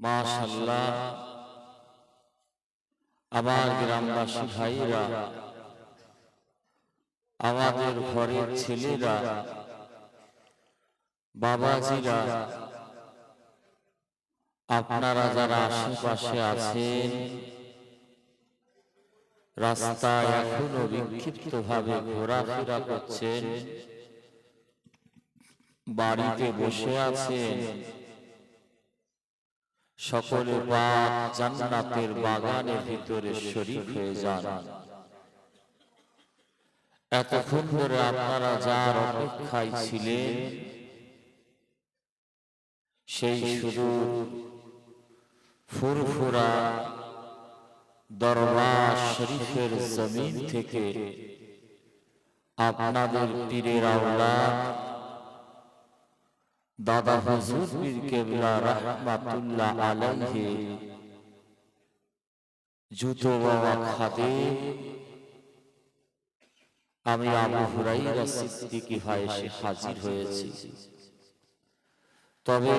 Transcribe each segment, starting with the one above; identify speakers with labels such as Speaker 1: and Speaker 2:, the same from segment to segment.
Speaker 1: মাশাআল্লাহ। আমার গ্রামবাসী ভাইরা, আমাদের ঘরের ছেলেরা, বাবাজিরা, আপনারা যারা আশেপাশে আছেন, রাস্তায় এখনো বিক্ষিপ্ত ভাবে ঘোরাফেরা করছেন, বাড়িতে বসে আছেন, সকলে পাক জান্নাতের বাগানের ভিতরে শরীক হয়ে যান। এতক্ষণ ধরে আপনারা যার অপেক্ষায় ছিলেন, সেই সুদূর ফুরফুরা দরবার শরীফের জমিন থেকে আপনাদের পীরের আওলাদ দাদা হুজুর পীর কেবলা রাহমাতুল্লাহ আলাইহি জুতো বাবা খাদেম আমি আবু হুরায়রা সিদ্দিকী ভাই এসে হাজির হয়েছি। তবে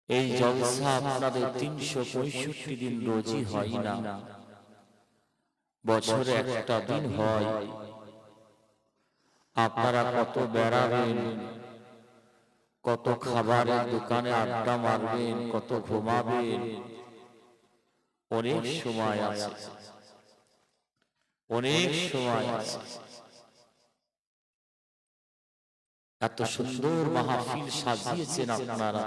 Speaker 1: এই জলসা আপনাদের ৩৬৫ দিন রোজই হয় না, বছরে একটা দিন হয়। আপনারা কত বেড়াবেন, কত খাবারের দোকানে আড্ডা মারবেন, কত ঘুমাবেন, অনেক সময় আছে, অনেক সময় আছে। এত সুন্দর মাহফিল সাজিয়েছেন আপনারা,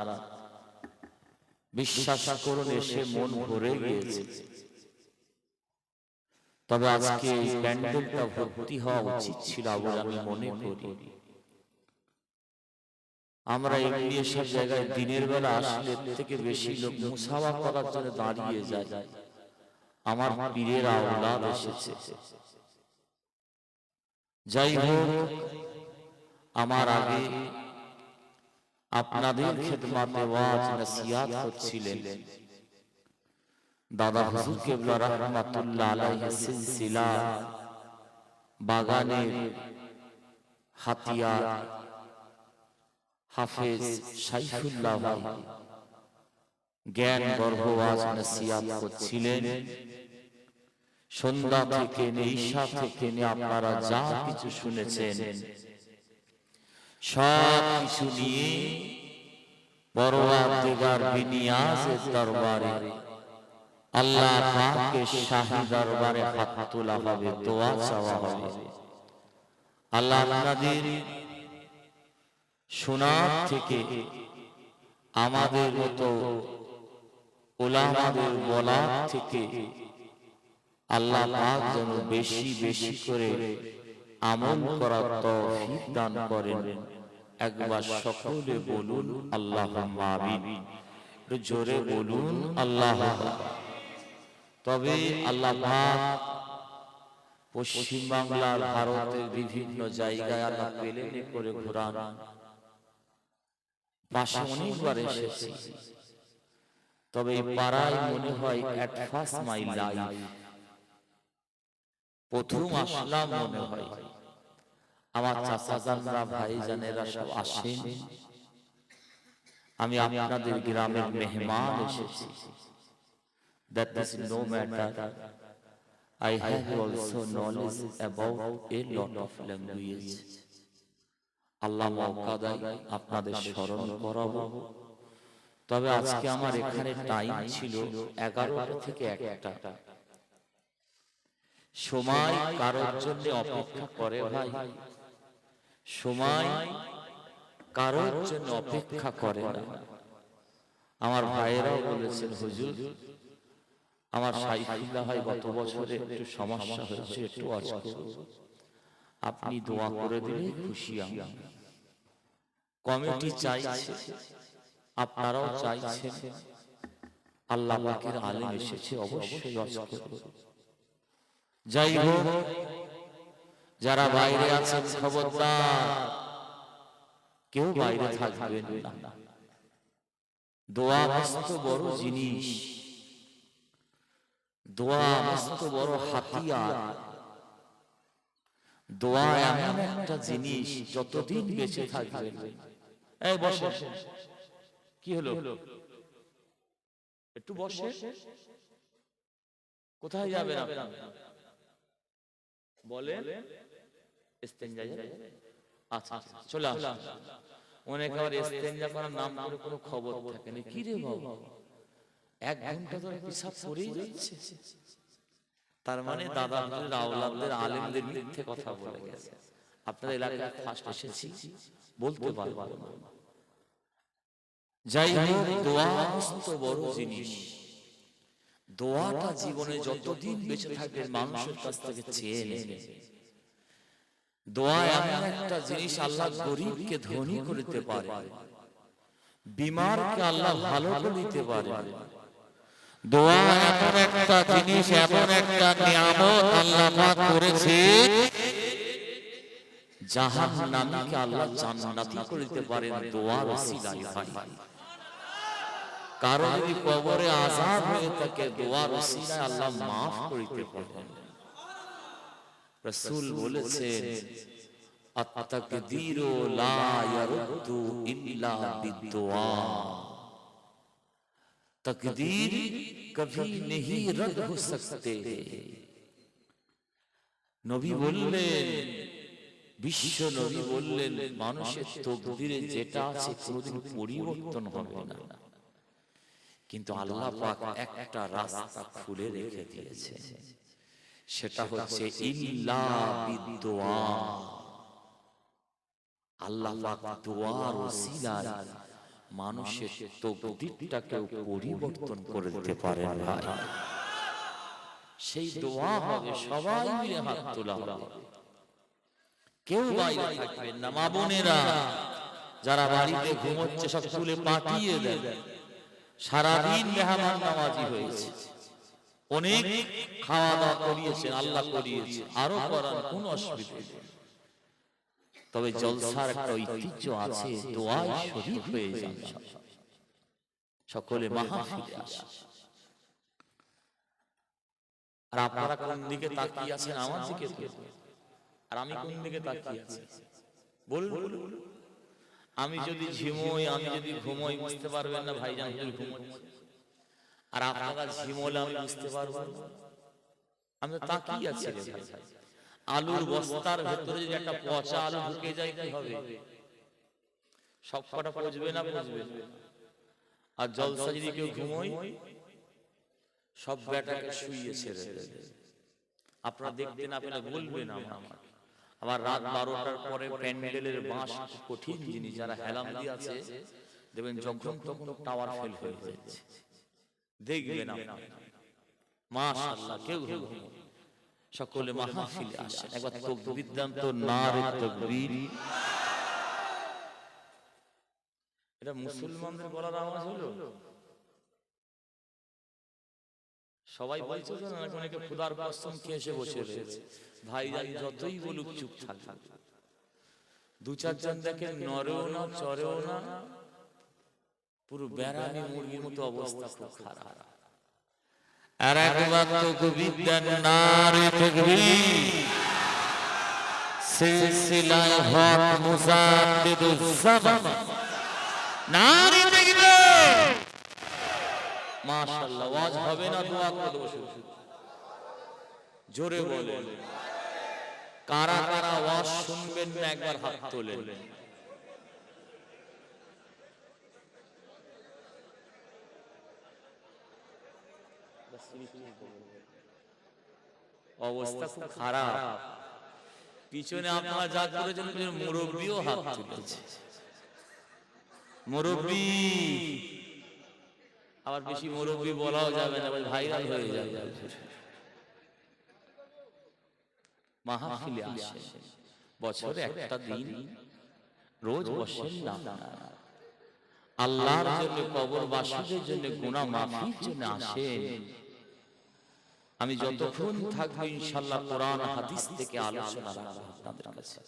Speaker 1: বিশ্বাস করুন এসে মন ভরে গিয়েছে। তবে আজকে এই প্যান্ডেলটা ভর্তি হওয়া উচিত ছিল বলে আমি মনে করি। আমরা এমনি এসব জায়গায় দিনের বেলা আসলে থেকে বেশি লোক মুসাফা করার জন্য দাঁড়িয়ে যায়। আমার পীরের আওলাদ এসেছে। যাই হোক, আমার আগে আপনাদের খেদমতে ওয়াজ নসিহত করছিলেন দাদা হুজুর কেবলা রাহমাতুল্লাহ আলাইহি সিলসিলা বাগানের হাতিয়ার হাফেজ শাইখুল্লাহ ভাই জ্ঞান গর্ভ ওয়াজ নসিহত করছিলেন। সন্ধ্যা থেকে ঈশা থেকে আপনারা যা কিছু শুনেছেন, সব কিছু নিয়ে পরওয়ারদিগার বিনিয়াজের দরবারে আল্লাহ পাকের শাহী দরবারে হাত তোলা হবে, দোয়া চাওয়া হবে। আল্লাহ আপনাদের শোনার থেকে আমাদের মতো উলামাদের বলার থেকে আল্লাহ পাক যেন বেশি বেশি করে আমল করার তৌফিক দান করেন। একবার সকলে বলুন আল্লাহুম্মা আমিন, একটু জোরে বলুন আল্লাহ। তবে আল্লাহ পাক পশ্চিম বাংলার ভারতের বিভিন্ন জায়গায় আল্লাহ প্লেনে করে ঘোরান, পাশে অনেকবার এসেছি। তবে এই পাড়ায় মনে হয় এট ফার্স্ট মাই লাইফ, প্রথম আসলাম মনে হয়। আমার চাচাজানরা ভাইজানেরা সব আসেন, আমি আপনাদের গ্রামের মেহমান এসেছি। That is no matter. I have also knowledge about a lot of language. আল্লাহ মওকা দেয় আপনাদের স্মরণ করাবো। তবে আজকে আমার এখানে টাইম ছিল 11টা থেকে 1টা। সময় কারোর জন্য অপেক্ষা করে ভাই, সময় কারোর জন্য অপেক্ষা করে না। আমার ভাইয়েরাও বলেছেন হুজুর আমার শাইখুল্লাহ ভাই গত বছরে একটু সমস্যা হয়েছে, একটু ওয়াজ করুন, আপনি দোয়া করে দিলেই খুশি। আমি কমিটি চাইছে, আপনারাও চাইছেন, আল্লাহ পাকের আলেম এসেছে, অবশ্যই ওয়াজ করুন। যাই হোক, যারা বাইরে আছেন খবরদার কেউ বাইরে থাকবেন না। দোয়া মস্ত বড় জিনিস, দোয়া মস্ত বড় হাতিয়ার। দোয়া এমন একটা জিনিস, যতদিন বেঁচে থাকবেন। এই বসে, কি হলো? একটু বসে, কোথায় যাবেন আপনি বলেন? ইস্তেঞ্জা যাবে? আচ্ছা চলে আসুন। অনেক আবার ইস্তেঞ্জা করার নাম করে কোনো খবর থাকে না। কি রে বাবা, 1 ঘন্টা ধরে পেশাব করেই যাচ্ছে। তার মানে দাদা হুজুরের আওলাদদের আলেমদের মিথ্যে কথা বলে গেছে। আপনাদের এলাকায় ফার্স্ট এসেছি, বলতে পারবো না। যাই হোক, দোয়া মস্ত বড় জিনিস। দোয়াটা জীবনে যতদিন বেঁচে থাকবেন মানুষের কাছ থেকে চেয়ে নেবেন। দোয়া এমন একটা জিনিস, আল্লাহ গরিবকে ধনী করতে পারে, বিমারকে আল্লাহ ভালো করে দিতে পারে। দোয়া এমন একটা জিনিস, এমন একটা নিয়ামত আল্লাহ পাক করেছে, জাহান্নামীকে আল্লাহ জান্নাতি করে দিতে পারেন দোয়ার ওসিলায়। কারো যদি কবরে আযাব হয়ে থাকে, দোয়ার ওসিলায় আল্লাহ মাফ করতে পারেন। রাসূল বলেছেন, আত-তাকদীরু লা ইয়ারুদ্দু ইল্লা বিদ-দুআ। तकदीर कभी नहीं रद्द हो सकते। নবী বললেন, বিশ্ব নবী বললেন, মানুষের তকদিরে যেটা আছে কোনোদিন পরিবর্তন হবে না, কিন্তু আল্লাহ পাক একটা রাস্তা খুলে রেখে দিয়েছে, সেটা হচ্ছে ইল্লা বিদ-দুআ। আল্লাহ পাক দোয়ার ওসিলায় মানুষের তকদিরটাকেও পরিবর্তন করে দিতে পারেন ভাই। সেই দোয়া হবে, সবাই মিলে হাত তোলা হবে, কেউ বাইরে থাকবেন না। মা বোনেরা যারা বাড়িতে ঘুমোচ্ছে সব তুলে পাঠিয়ে দেন। সারাদিন মেহমান নামাজি হয়েছে, অনেক খাওয়া দাওয়া করিয়েছেন, আল্লাহ করিয়েছে, আরো করার কোনো অসুবিধা নেই। তবে জলসার একটা ঐতিহ্য আছে, দোয়ায় শরীক হয়ে যান, সকলে মাহফিলে আসে। আর আপনারা কোন দিকে তাকিয়ে আছেন? আমার দিকে। আর আমি কোন দিকে তাকিয়ে আছি বলুন? আমি যদি ঝিমোই, আমি যদি ঘুমোই, বুঝতে পারবেন না ভাইজান হুজুর ঘুমোচ্ছে। আর আপনারা ঝিমোলে আমি বুঝতে পারবো না। আমি তো তাকিয়ে আছি রে ভাই। আলুর বস্তার ভেতরে যদি একটা পচা আলু ঢুকে যায় কি হবে? সব কটা পচবে না পচবে? আর জলসা যদি কেউ ঘুমোই, সব বেটাকে শুইয়ে ছেড়ে দেবে। আপনারা দেখতে না পেলে বলবেন আমার। আবার রাত 12টার পরে প্যান্ডেলের বাঁশ কঠিন জিনিস, যারা হেলাম দিয়ে আছে দেখবেন যখন তখন টাওয়ার ফেল হয়ে যাচ্ছে, দেখবেন আপনারা। মাশাআল্লাহ, কেউ ঘুমোয়, সকলে মাহফিলে আসেন। একবার তাকবীর দান তো, নারে তাকবীর। এটা মুসলমানদের বলার আওয়াজ হলো? সবাই বলছে তো না, অনেকে খুদার কসম খেয়ে এসে বসে রয়েছে। ভাইজান যতই বলুক চুপ থাকবে। 2-4 জন দেখেন নরেও না, চরেও না, পুরো বেড়ানি মুরগির মতো অবস্থা, খুব খারাপ। আর একবার তাকবীর দেন, নারে তাকবীর। সিলসিলায়ে হক মুজাদ্দিদুজ জামান, নারে তাকবীর। মাশাআল্লাহ, ওয়াজ হবে না, দোয়া করে দেব শুধু। জোরে বলেন, কারা কারা ওয়াজ শুনবেন না একবার হাত তোলেন। অবস্থা খুব খারাপ। পিছনে আপনারা যা করেছেন, মুরব্বিও হাত তুলেছে। মুরব্বি, আবার বেশি মুরব্বি বলাও যাবে না, ভাইরাল হয়ে যাবে। মাহফিলে আসেন, বছরে একটা দিন, রোজ বসেন না। আল্লাহর জন্য, কবরবাসীদের জন্য, গুনাহ মাফির জন্য আসেন। আমি যতক্ষণ থাকবো ইনশাআল্লাহ কোরআন হাদিস থেকে আলোচনা রাখবো আপনাদের কাছে।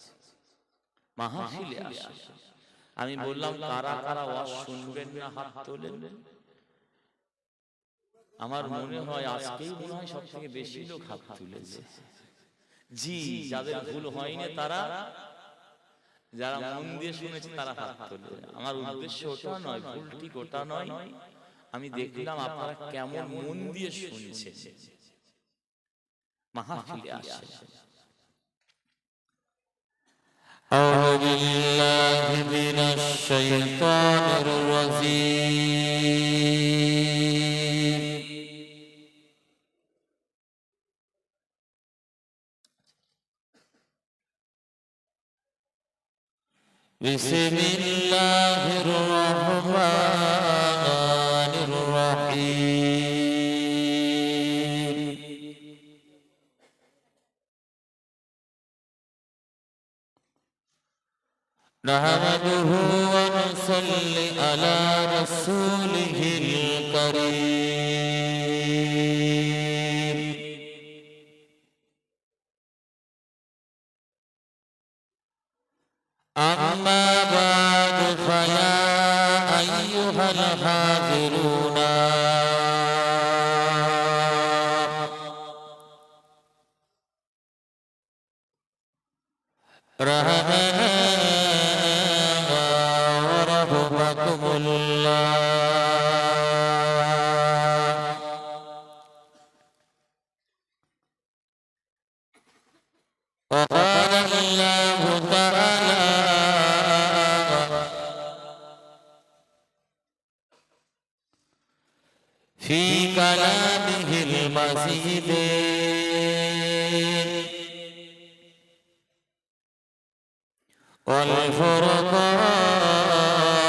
Speaker 1: মাহফিলে আসেন। আমি বললাম কারা কারা ওয়াজ শুনবেন না হাত তোলেন। আমার মনে হয় আজকেই মনে হয় সবথেকে বেশি লোক হাত তুলেছে। জি, যাদের ভুল হয়নি তারা যারা মন দিয়ে শুনেছে তারা হাত তোলে। আমার উদ্দেশ্য ওটা নয়, ভুল ঠিক ওটা নয়। আমি দেখলাম আপনারা কেমন মন দিয়ে শুনছেন, মাহফিলে আসে।
Speaker 2: أعوذ بالله من الشيطان الرجيم بسم الله الرحمن الرحيم نحمده ونصلي على رسوله الكريم أما بعد فيا أيها الحاضرون رحمنا ورحمكم الله وقال الله تعالى في كلامه المجيد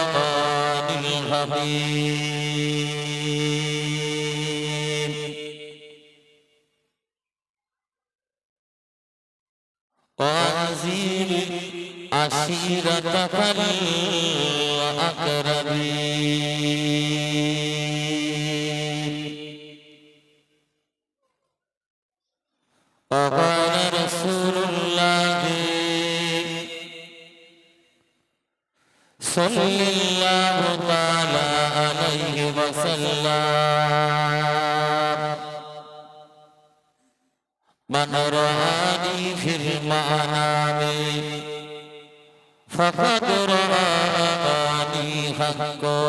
Speaker 2: والفرقان الحميد وأنذر عشيرتك الأقربين وقال رسول الله صلى الله تعالى عليه وسلم من رآني في المنام فقد رآني حقا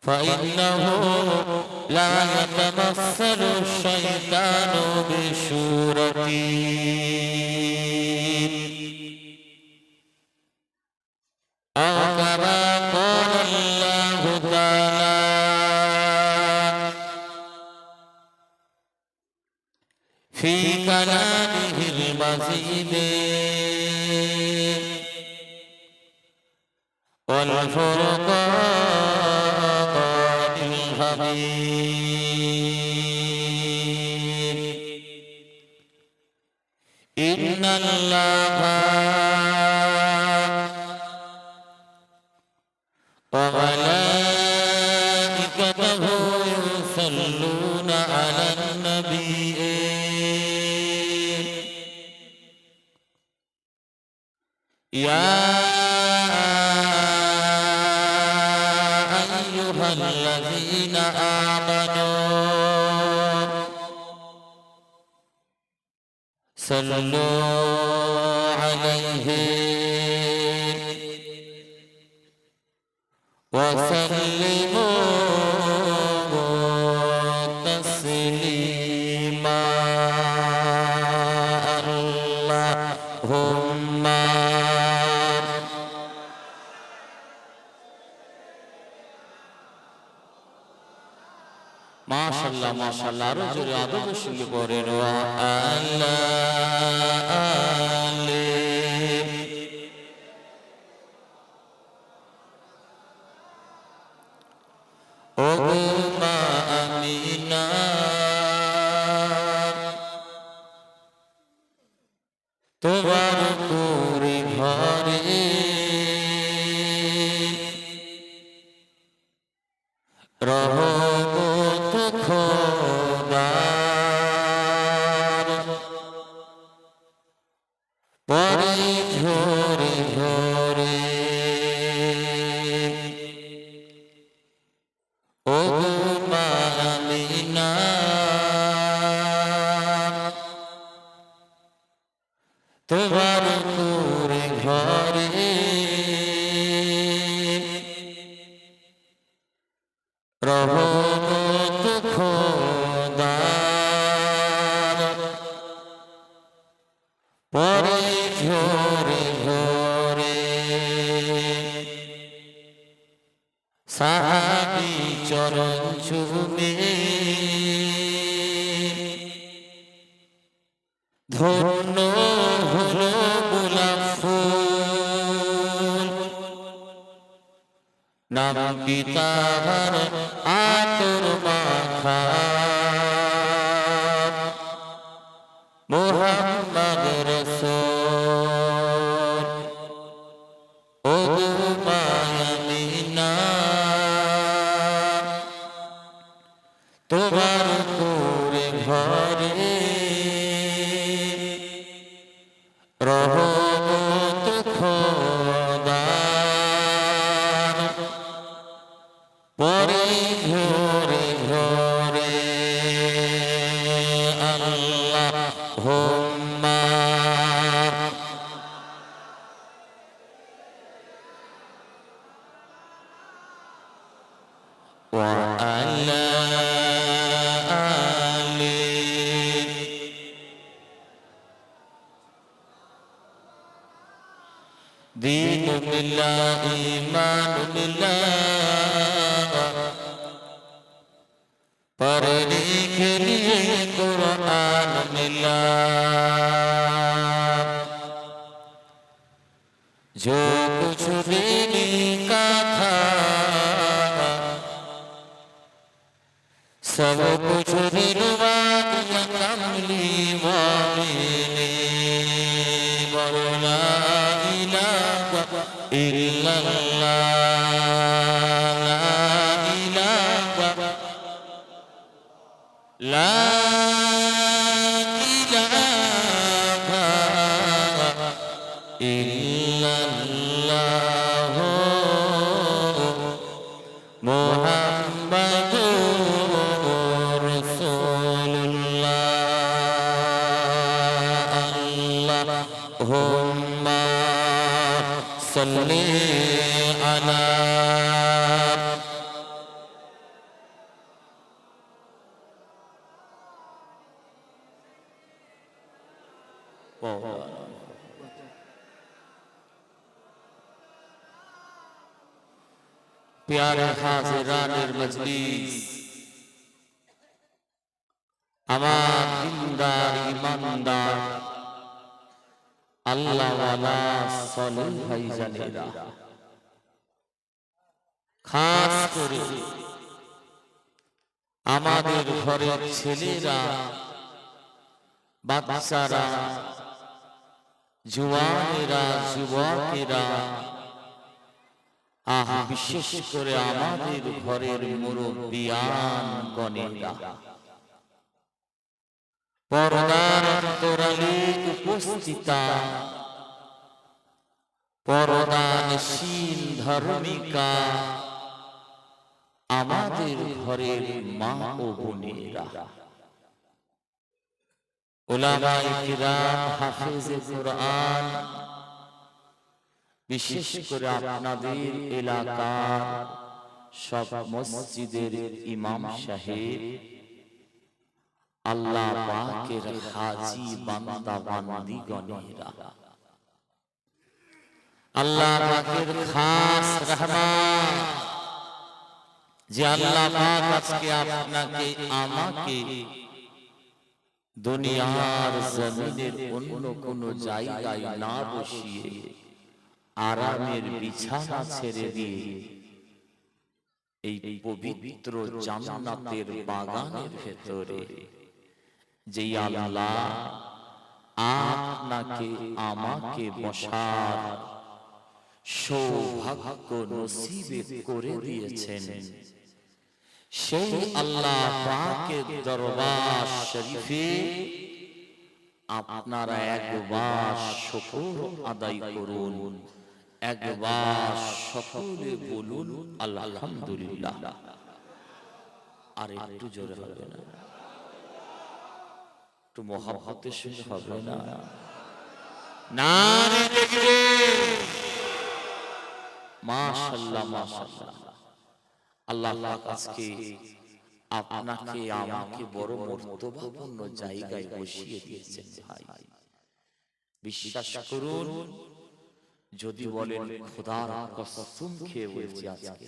Speaker 2: فإنه لا يتمثل الشيطان بصورتي أو كما قال الله تعالى في كلامه المجيد والفرقان الحميد إن الله وملائكته يصلون على النبي يا أيها الذين آمنوا صلوا عليه وسلموا تسليما اللهم
Speaker 1: মাশাআল্লাহ মাশাআল্লাহ, আরো জোরে আদবের সঙ্গে পড়েন ওয়া
Speaker 2: ও মা আমিনা তোমার পুরি ঘরে রহমত খোদার পরে ঝরে ঝরে ও সাহাবী চরণ চুমে ধন্য হলো গোলাপ ফুল, নাম কি তার আতর মাখা মুহাম্মদ রাসূল। ও মায়ামিনা তোমার করে ঘরে রহমত খোদার পরে ঘরে ঘরে আল্লাহুম্মা ওয়া আলা আলি دين بالله إيمان بالله पढ़ने के लिए कुरान मिला, जो कुछ देने का था सब कुछ दिलवा दिया कमली वाले ने। बोला इल्लल्लाह ला इलाहा इल्लल्लाह मुहम्मदुर रसूलुल्लाह। अल्लाहुम्मा सल्ली अला प्यारे हाजिरानिर मजलिस, আমার দিনদার ইমানদার আল্লাহওয়ালা সালেহ ভাইজানেরা, খাস করে আমাদের ঘরের ছেলেরা, বাচ্চারা, জওয়ানেরা, যুবকেরা, বিশেষ করে আমাদের ঘরের মুরব্বিয়ান গণেরা, পর্দার অন্তরালে উপস্থিতা, পর্দানশীল ধার্মিকা, আমাদের ঘরের মা ও বোনেরা, উলামায়ে কিরাম, হাফেজে কুরআন, বিশেষ করে আপনাদের এলাকার সব মসজিদের ইমাম সাহেব, আল্লাহ পাকের হাজী বান্দা বান্দীগণেরা, আল্লাহ পাকের খাস রহমান যে আল্লাহ পাক আজকে আপনাকে আমাকে দুনিয়ার জমিনের অন্য কোন জায়গায় না বসিয়ে আরামের বিছানা ছেড়ে দিয়ে এই পবিত্র জান্নাতের বাগানের ভেতরে যে আল্লাহ আপনাকে আমাকে বসার সৌভাগ্য নসিব করে দিয়েছেন, সেই আল্লাহ পাকের দরবার শরীফে আপনারা একবার শুকর আদায় করুন, একবার সকলে বলুন আলহামদুলিল্লাহ। আর একটু জোরে হবে না? একটু মহব্বতের সঙ্গে হবে না? নারে তাকবীর, মাশাআল্লাহ মাশাআল্লাহ। আল্লাহ পাক আজকে আপনাকে আমাকে বড় মর্তবাপূর্ণ জায়গায় বসিয়ে দিয়েছেন ভাই। বিশ্বাস করুন, যদি বলেন খোদার কসম খেয়ে বলছি আজকে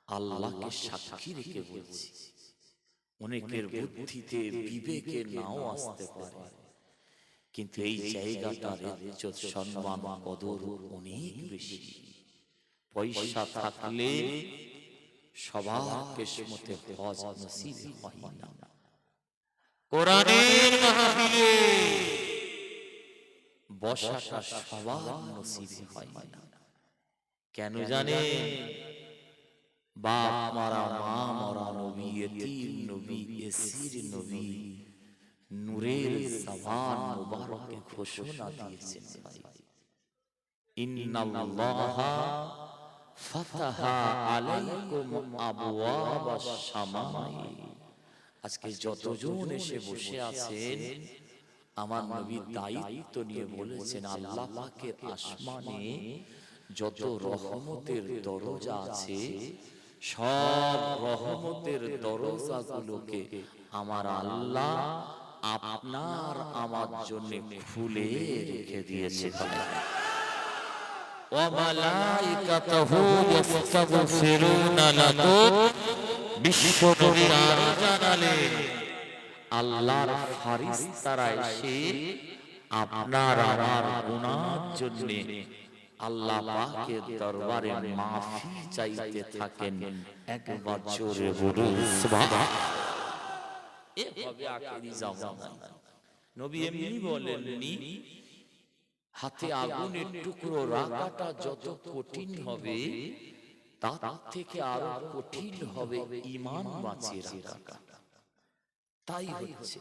Speaker 1: আল্লাহকে সাক্ষী রেখে বলছি, অনেকের বুদ্ধিতে বিবেকে নাও আসতে পারে, কিন্তু এই জায়গাটার ইজ্জত সম্মান কদর অনেক বেশি। পয়সা থাকলে সবার কিসমতে হজ নসিব হয় না। কোরআনের মাহফিলে বসাটা সবার নসিব হয় না। কেন জানেন? বাপ মারা, মা মরা নবী, এতিম নবী, এসির নবী নূরের জবান মুবারকে ঘোষণা দিয়েছেন, ভাই, ইন্নাল্লাহা ফাতাহা আলাইকুম আবওয়াবাস সামাই। আজকে যতজন এসে বসে আছেন, আমার নবী দায়িত্ব নিয়ে বলেছেন, আল্লাহ পাকের আসমানে যত রহমতের দরজা আছে, সব রহমতের দরজাগুলোকে আমার আল্লাহ আপনার আমার জন্য খুলে রেখে দিয়েছে। ওয়া মালাইকাতুহু ইস্তাগফিরুনা লাকুম, বিশ্ব নবী আরো জানালেন, আল্লাহর ফেরেশতারা এসে আপনার আমার গুনাহর জন্য আল্লাহ পাকের দরবারে মাফি চাইতে থাকেন। একবার জোরে বলুন সুবহানাল্লাহ। এভাবে আখেরি জামানায় নবী এমনি বলেননি, হাতে আগুনের টুকরো রাখাটা যত কঠিন হবে, তার থেকে আরো কঠিন হবে ঈমান বাঁচিয়ে রাখাটা। তাই হচ্ছে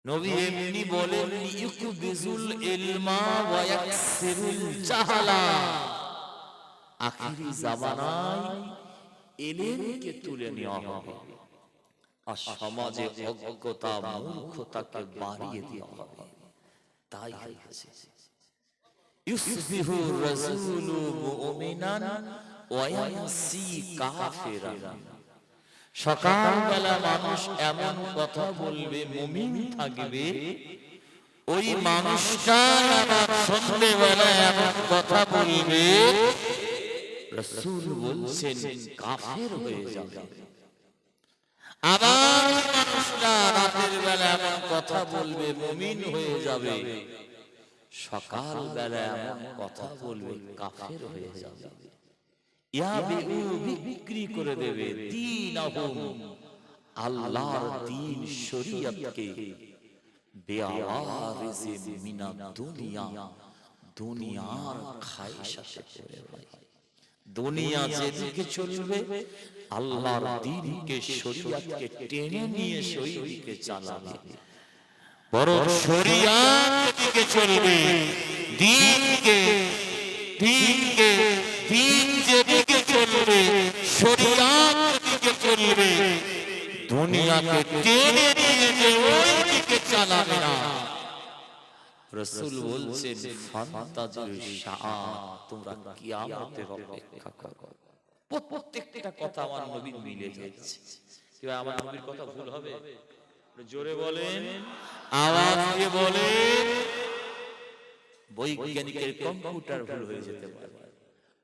Speaker 1: নবী এমনি বলেননি, ইউকবিজুল ইলমা ওয়া ইয়াকসিরুল জাহালা। আখেরি জামানায় ইলমকে তুলে নেওয়া হবে আর সমাজে অজ্ঞতা মূর্খতাকে বাড়িয়ে দেওয়া হবে। তাই হচ্ছে ইউসবিহু রাসূলু মুমিনান ওয়া ইয়ামসি কাফিরান। সকালবেলা মানুষ এমন কথা বলবে, মুমিন থাকবে, ওই মানুষটা আবার সন্ধ্যেবেলা এমন কথা বলবে, রাসূল বলছেন কাফের হয়ে যাবে। আবার মানুষটা রাতের বেলা এমন কথা বলবে, মুমিন হয়ে যাবে। সকালবেলা এমন কথা বলবে, কাফের হয়ে যাবে। বিক্রি করে দেবে দীনাহুম, আল্লাহর দ্বীন শরীয়তকে, বেআওয়ারিজে মিনাদ দুনিয়া, দুনিয়ার খায়সাতে করে। ভাই, দুনিয়া যেদিকে চলবে, আল্লাহর দ্বীনকে শরীয়তকে টেনে নিয়ে শরীয়তকে চালাবে। বরং শরীয়ত যেদিকে চলবে, দ্বীনকে দ্বীন যেদিকে চলবে, শরীয়ত যেদিকে চলবে, দুনিয়াকে টেনে নিয়ে যে ওই দিকে চালাবে না। রাসূল বলছেন, ফান্তাজির সাআত, তোমরা কিয়ামতের অপেক্ষা করো। প্রত্যেকটা কথা আমার নবী মিলে যাচ্ছে। কি আমার নবীর কথা ভুল হবে? জোরে বলেন, আওয়াজ দিয়ে বলেন। বৈজ্ঞানিকের কম্পিউটার ভুল হয়ে যেতে পারে,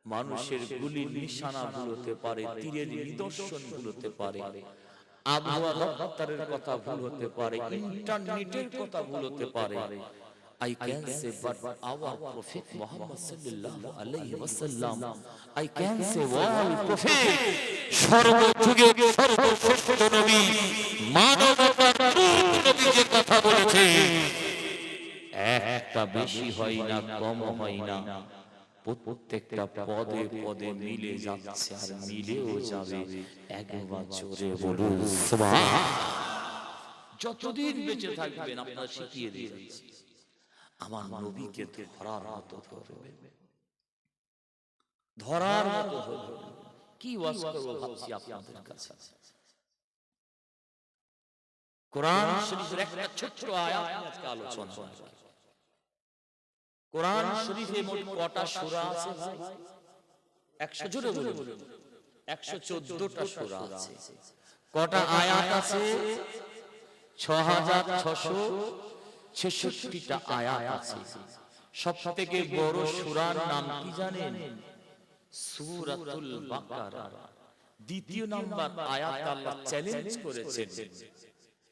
Speaker 1: মানুষের গুলির নিশানা ভুল হতে পারে, তীরের নিদর্শন ভুল হতে পারে, আবহাওয়া দপ্তরের কথা ভুল হতে পারে, ইন্টারনেটের কথা ভুল হতে পারে। I can say, but our Prophet Muhammad sallallahu alaihi wasallam, I can say all Prophet, সর্বযুগে সর্বশ্রেষ্ঠ নবী, মানবতার নবী যে কথা বলেছে, একটা বেশি হয় না, কম হয় না, প্রত্যেকটা পদে পদে মিলে যাচ্ছে আর মিলেও যাবে। একবার জোরে বলুন সুবহানাল্লাহ। যতদিন বেঁচে থাকবেন আপনারা শিখিয়ে দিয়েছি, আমার নবীকে ধরার মতো ধরবে, ধরার মতো ধরবে। কি ওয়াজ করব ভাবছি আপনাদের কাছে। কোরআন শরীফের একটা ছোট্ট আয়াত আজকে আলোচনা করব। কোরআন শরীফে মোট কটা সূরা আছে ভাই? 100 জোরে বলুন, 114টা সূরা আছে। কটা আয়াত আছে? 6666টা আয়াত আছে। সবথেকে বড় সূরার নাম কি জানেন? সূরাতুল বাকারা দ্বিতীয় নাম্বার আয়াত আল্লাহ চ্যালেঞ্জ করেছেন।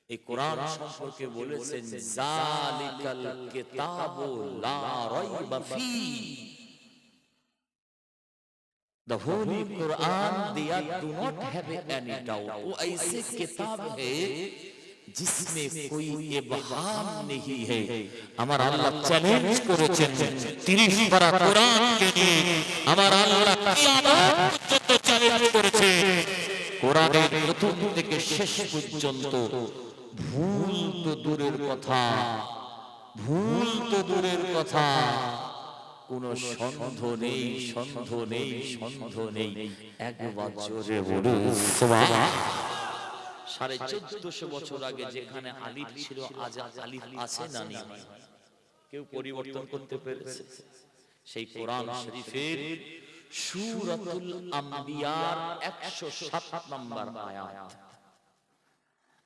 Speaker 1: এই কোরআন সম্পর্কে বলেছেন জালিকাল কিতাবু লা রাইবা ফি। The Holy Quran, they do not have any doubt. वो ऐसे किताब है जिसमें कोई इबहाम नहीं है। हमारा अल्लाह चैलेंज করেছেন 30 পারা কোরআনকে নিয়ে। আমার আল্লাহ কিয়ামত পর্যন্ত চ্যালেঞ্জ করেছে। কোরআনের প্রথম থেকে শেষ পর্যন্ত ভুল তো দূরের কথা, ভুল তো দূরের কথা, কোন সন্দেহ নেই, সন্দেহ নেই, সন্দেহ নেই। একবার জোরে বলুন সুবহান। 1450 বছর আগে যেখানে আলিফ ছিল আজ আলিফ আছে না নেই, কেউ পরিবর্তন করতে পেরেছে? সেই কোরআন শরীফের সূরাতুল আম্বিয়ার 107 নম্বর আয়াত।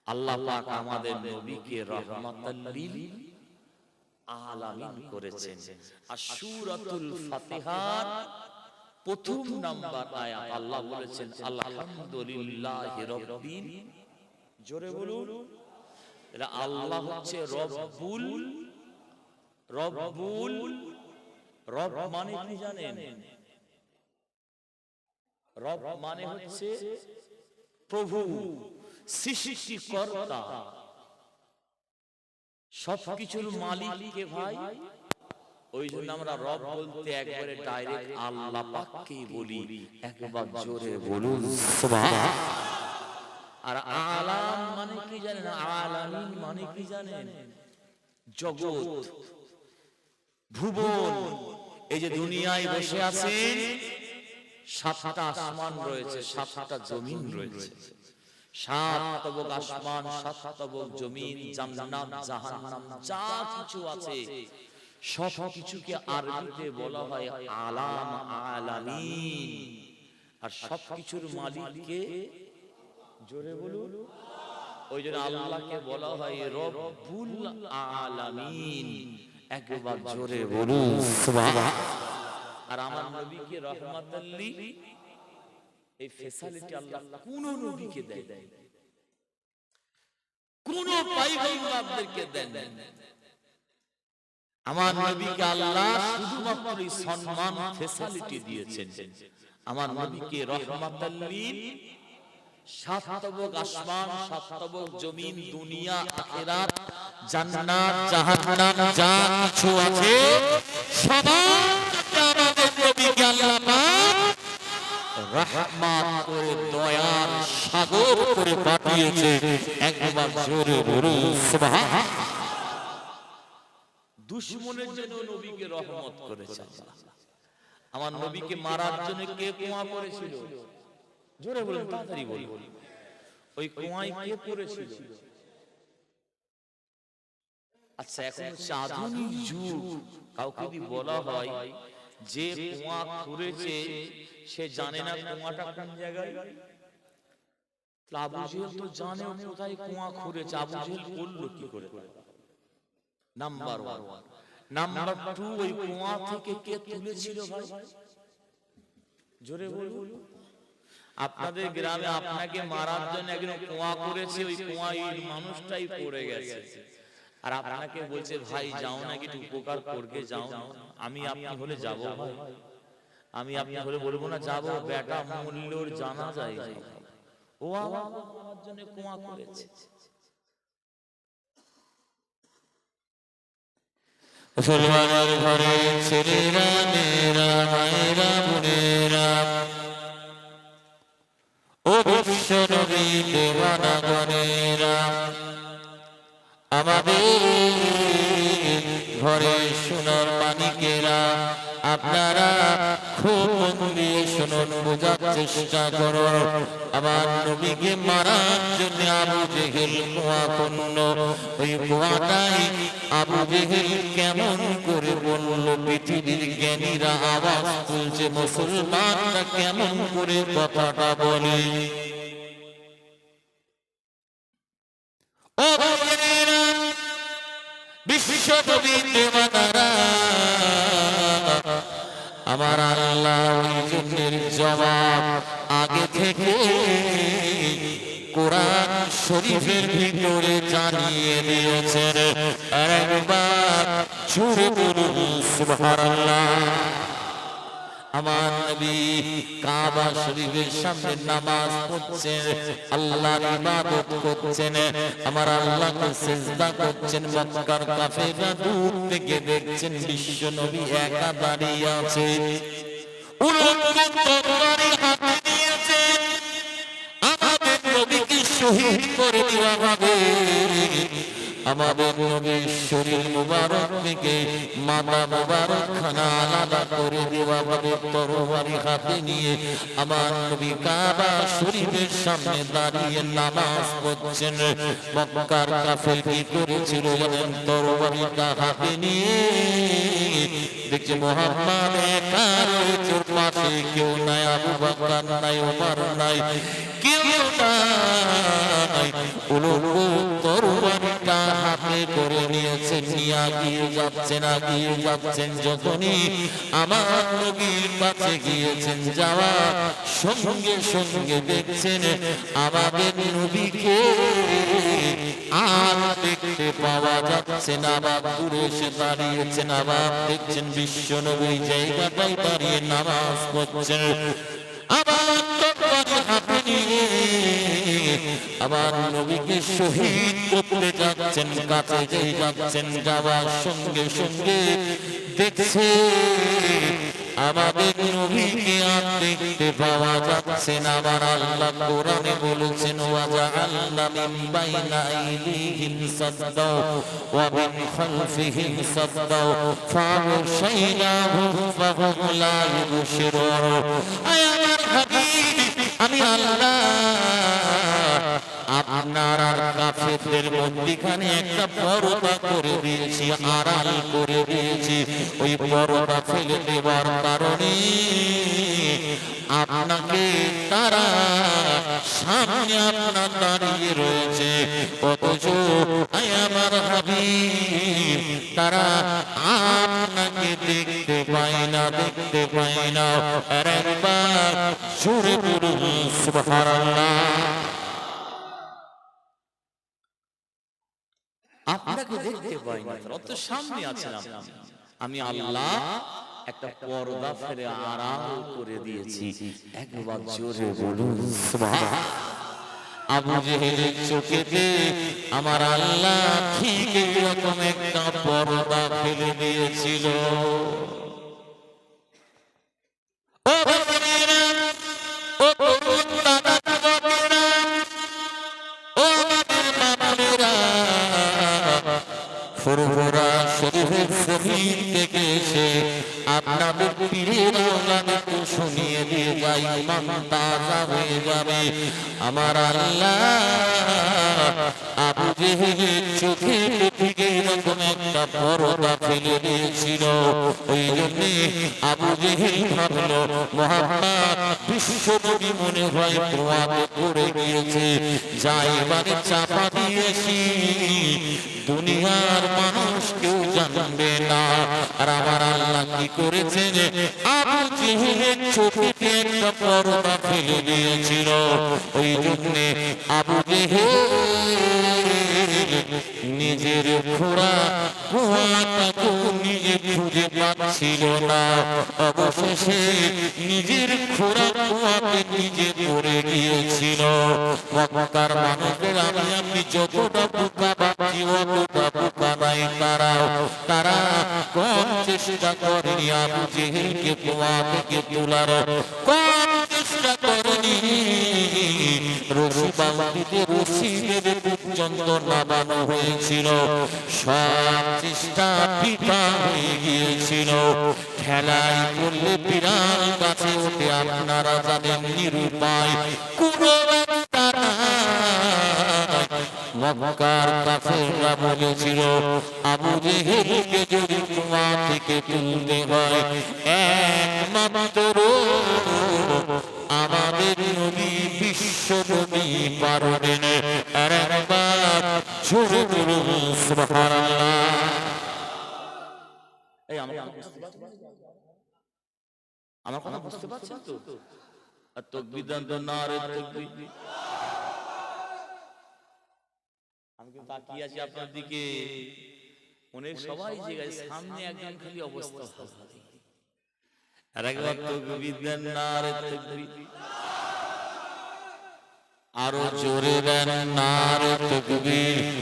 Speaker 1: আল্লাহ পাক আমাদের নবীকে রাহমাতাল লিল আলামিন করেছেন। আর সূরাতুল ফাতিহার প্রথম নাম্বার আয়াত আল্লাহ বলেছেন আলহামদুলিল্লাহি রাব্বিল, জোরে বলুন, এটা আল্লাহ হচ্ছে রব্বুল। রব্বুল, রব মানে কি জানেন? রব মানে হচ্ছে প্রভু, সৃষ্টিকর্তা, সবকিছুর মালিক কে ভাই। ওই জন্য আমরা রব বলতে একবারে ডাইরেক্ট আল্লাহ পাককেই বলি। একবার জোরে বলুন সুবহান। আর আলাম মানে কি জানেন? আলামিন মানে কি জানেন? জগৎ, ভুবন। এই যে দুনিয়ায় বসে আছেন, 7টা আসমান রয়েছে, 7টা জমিন রয়েছে। 7 তবক আসমান, 7 তবক জমিন, জান্নাত, জাহান্নাম, যা কিছু আছে সব কিছুকে আরবিতে বলা হয় আলাম, আলামিন। আর সব কিছুর মালিককে, জোরে বলুন, ওই জন্য আল্লাহকে বলা হয় রব্বুল আলামিন। একবার জোরে বলুন সুবহান। আর আমার নবীকে রাহমাতাল লিল, এই ফেসিলিটি আল্লাহ কোন নবীকে দেয়, কোন পয়গম্বরদেরকে দেন। আমার নবীকে আল্লাহ শুধুমাত্র এই সম্মান ফেসিলিটি দিয়েছেন। আমার নবীকে রাহমাতাল লিল, 7 তবক আসমান, 7 তবক জমিন, দুনিয়া, আখিরাত, জান্নাত, জাহান্নাম, যা কিছু আছে সবার আমাদের নবীকে আল্লাহ পাক রহমত করে দয়ার সাগর করে পাঠিয়েছে। একবার জোরে বলুন সুবহান। দুশমনের জন্য নবীকে রহমত করেছে আল্লাহ। আমার নবীকে মারার জন্য কে কুয়া করেছিল? জোরে বলুন, তাড়াতাড়ি বলুন। ওই কুয়ায় কে পড়েছিল? আচ্ছা, এখন হচ্ছে আধুনিক যুগ। কাউকে যদি বলা হয় যে কুয়া খুঁড়েছে, সে জানে না কুয়াটা কোন জায়গায়। আবু জেহেল তো জানে কোথায় কুয়া খুঁড়েছে। আবু জেহেল করলো কি করে? নাম্বার 1। নাম্বার 2, ওই কুয়া থেকে কে তুলেছিল ভাই? জোরে বলুন। আপনাদের গ্রামে আপনাকে মারার জন্য একজন কুয়া করেছে, ওই কুয়ায় ওই মানুষটাই পড়ে গেছে। আর আপনাকে বলছে ভাই যাও না, কিছু উপকার করবে, যাও। আমি আপনি হলে যাব ভাই? আমি আপনি হলে বলবো না যাব? বেটা মূল্যর জানা যায়, ও আমার জন্য কুয়া করেছে। মুসলমানের ঘরে ছেলেরা, মেয়েরা, মায়েরা, বোনেরা, ও বিশ্ব নবী দেওয়ানা গণেরা, আমাদের ঘরে সোনার মানিকেরা, আপনারা খুব মন দিয়ে শুনুন, বোঝার চেষ্টা করুন। আমার নবীকে মারার জন্য আবু জেহেল কুয়া করল। ওই কুয়াটাই আবু জেহেল কেমন করে বলল? পৃথিবীর জ্ঞানীরা আওয়াজ তুলছে, মুসলমানরা কেমন করে কথাটা বলে। ও ভগবানেরা, বিশ্বনবী দেওয়ানারা,
Speaker 2: আমার আল্লাহ ওই জন্যের জবাব আগে থেকে কোরআন শরীফের ভিতরে জানিয়ে দিয়েছেন। আর একবার জোরে বলুন সুবহানাল্লাহ। আমার নবী কাবা শরীফের সামনে নামাজ পড়ছেন, আল্লাহর ইবাদত করছেন, আমার আল্লাহকে সিজদা করছেন। মক্কার কাফেররা দূর থেকে দেখছেন বিশ্ব নবী একা দাঁড়িয়ে আছে, উলঙ্গ তরবারি হাতে নিয়েছেন। আমাদের নবীকে শহীদ করে দেওয়া হবে, আমাদের নবীর শরীর মুবারক থেকে মাথা মুবারক খানা আলাদা করে দেওয়া হবে। তরবারি হাতে নিয়ে আমার নবী কাবা শরীফের সামনে দাঁড়িয়ে নামাজ পড়ছেন। মক্কার কাফের কি করেছিল জানেন? তরবারিটা হাতে নিয়ে দেখছে মুহাম্মদ একা রয়েছে, পাশে কেউ নাই, আবু বকর নাই, ওমর নাই, কেউ নাই। উলঙ্গ তরবারিটা হাতে করে নিয়েছেন, নিয়ে গিয়ে যাচ্ছেন। যখনই আমার নবীর কাছে গিয়েছেন, যাওয়া সঙ্গে সঙ্গে দেখছেন আমাদের নবীকে আর দেখতে পাওয়া যাচ্ছে না। আবার দূরে এসে দাঁড়িয়েছেন, আবার দেখছেন বিশ্ব নবী জায়গাটাই দাঁড়িয়ে নামাজ পড়ছেন। আবার তরবারি হাতে নিয়ে আমার নবীকে শহীদ করতে যাচ্ছেন, কাছে যেই যাচ্ছেন, যাওয়ার সঙ্গে সঙ্গে দেখছে আমাদের নবীকে আর দেখতে পাওয়া যাচ্ছে না। আমার আল্লাহ কোরআনে বলেছেন, ওয়াজআলনা মিন বাইনা আইদিহিম সাদ্দা ওয়া মিন খালফিহিম সাদ্দা ফাগশাইনাহুম ফাহুম লা ইউবসিরুন। আয় আমার হাবিব, আমি আল্লাহ আপনার আর কাফেরদের মধ্যখানে একটা পর্দা করে দিয়েছি, আড়াল করে দিয়েছি। ওই পর্দা ফেলে দেওয়ার কারণে আপনাকে তারা সামনে আপনার দাঁড়িয়ে রয়েছে, অথচ আমার হাবিব তারা আপনাকে দেখতে পায় না। আর একবার জোরে বলুন সুবহানাল্লাহ। আপনাকে দেখতে পাই না, অত সামনে আছেন আপনি। আমি আল্লাহ একটা পর্দা ফেলে আড়াল করে দিয়েছি। একবার জোরে বলুন সুবহানাল্লাহ। আবু জেহেলের চোখেতে আমার আল্লাহ ঠিক এরকম একটা পর্দা ফেলে দিয়েছিল। ও বাবারা, ও তরুণ দাদা বাবারা, ও আমাদের বাবারা, ফুরফুরা শরীফের জমিন থেকে এসে আপনাদের পীরের আওলাদ একটু শুনিয়ে দিয়ে যাই, ইমান তাজা হয়ে যাবে। আমার আল্লাহ আবু জেহেলের চোখে থেকে এরকম একটা পর্দা ফেলে দিয়েছিল। ওই জন্যে আবু জেহেল ভাবলো মুহাম্মদ বিশ্বনবী মনে হয় প্রমাদে পড়ে গিয়েছে, যাই এবারে চাপা দিয়েছি, দুনিয়ার মানুষ কেউ জানবে না। আর আমার আল্লাহ কি করেছেন? আবু জেহেলের চোখে একটা পর্দা ফেলে দিয়েছিল। ওই জন্যে আবু জেহেল নিজের ঘোড়া কুয়াটাকে নিজে খুঁজে পাচ্ছিল না। অবশেষে নিজের ঘোড়া কুয়াতে নিজে পড়ে গিয়েছিল। মক্কার মানুষদের আমি আপনি যতটা বোকা ভাবছি অতটা বোকা নাই তারা কোন চেষ্টা করেনি আবু জেহেলকে কুয়া থেকে তোলার, কোন চেষ্টা করেনি রশি বাঁধিতে রশি বেঁধে পর্যন্ত নামানো হয়েছিল। সব চেষ্টা বৃথা হয়ে গিয়েছিল। খেলায় করলে বিড়াল গাছে ওঠে, আপনারা জানেন নিরুপায় কোনো রাস্তা নাই। মক্কার কাফেররা বলেছিল আবু জেহেলকে যদি কুয়া থেকে তুলতে হয় একমাত্র আমাদের নবী বিশ্ব নবী পারবেন। আর একবার জোরে বলুন সুবহানাল্লাহ।
Speaker 1: আমার কথা বুঝতে পারছেন তো? আর তাকবীর দেন তো, নারে তাকবীর। আমি কিন্তু তাকিয়ে আছি আপনার দিকে, অনেক সবাই জায়গায়, সামনে একজন খালি অবস্থা ভালো। আর একবার তাকবীর দেন, নারে তাকবীর।
Speaker 2: আরো জোরে দেন নারে তাকবীর।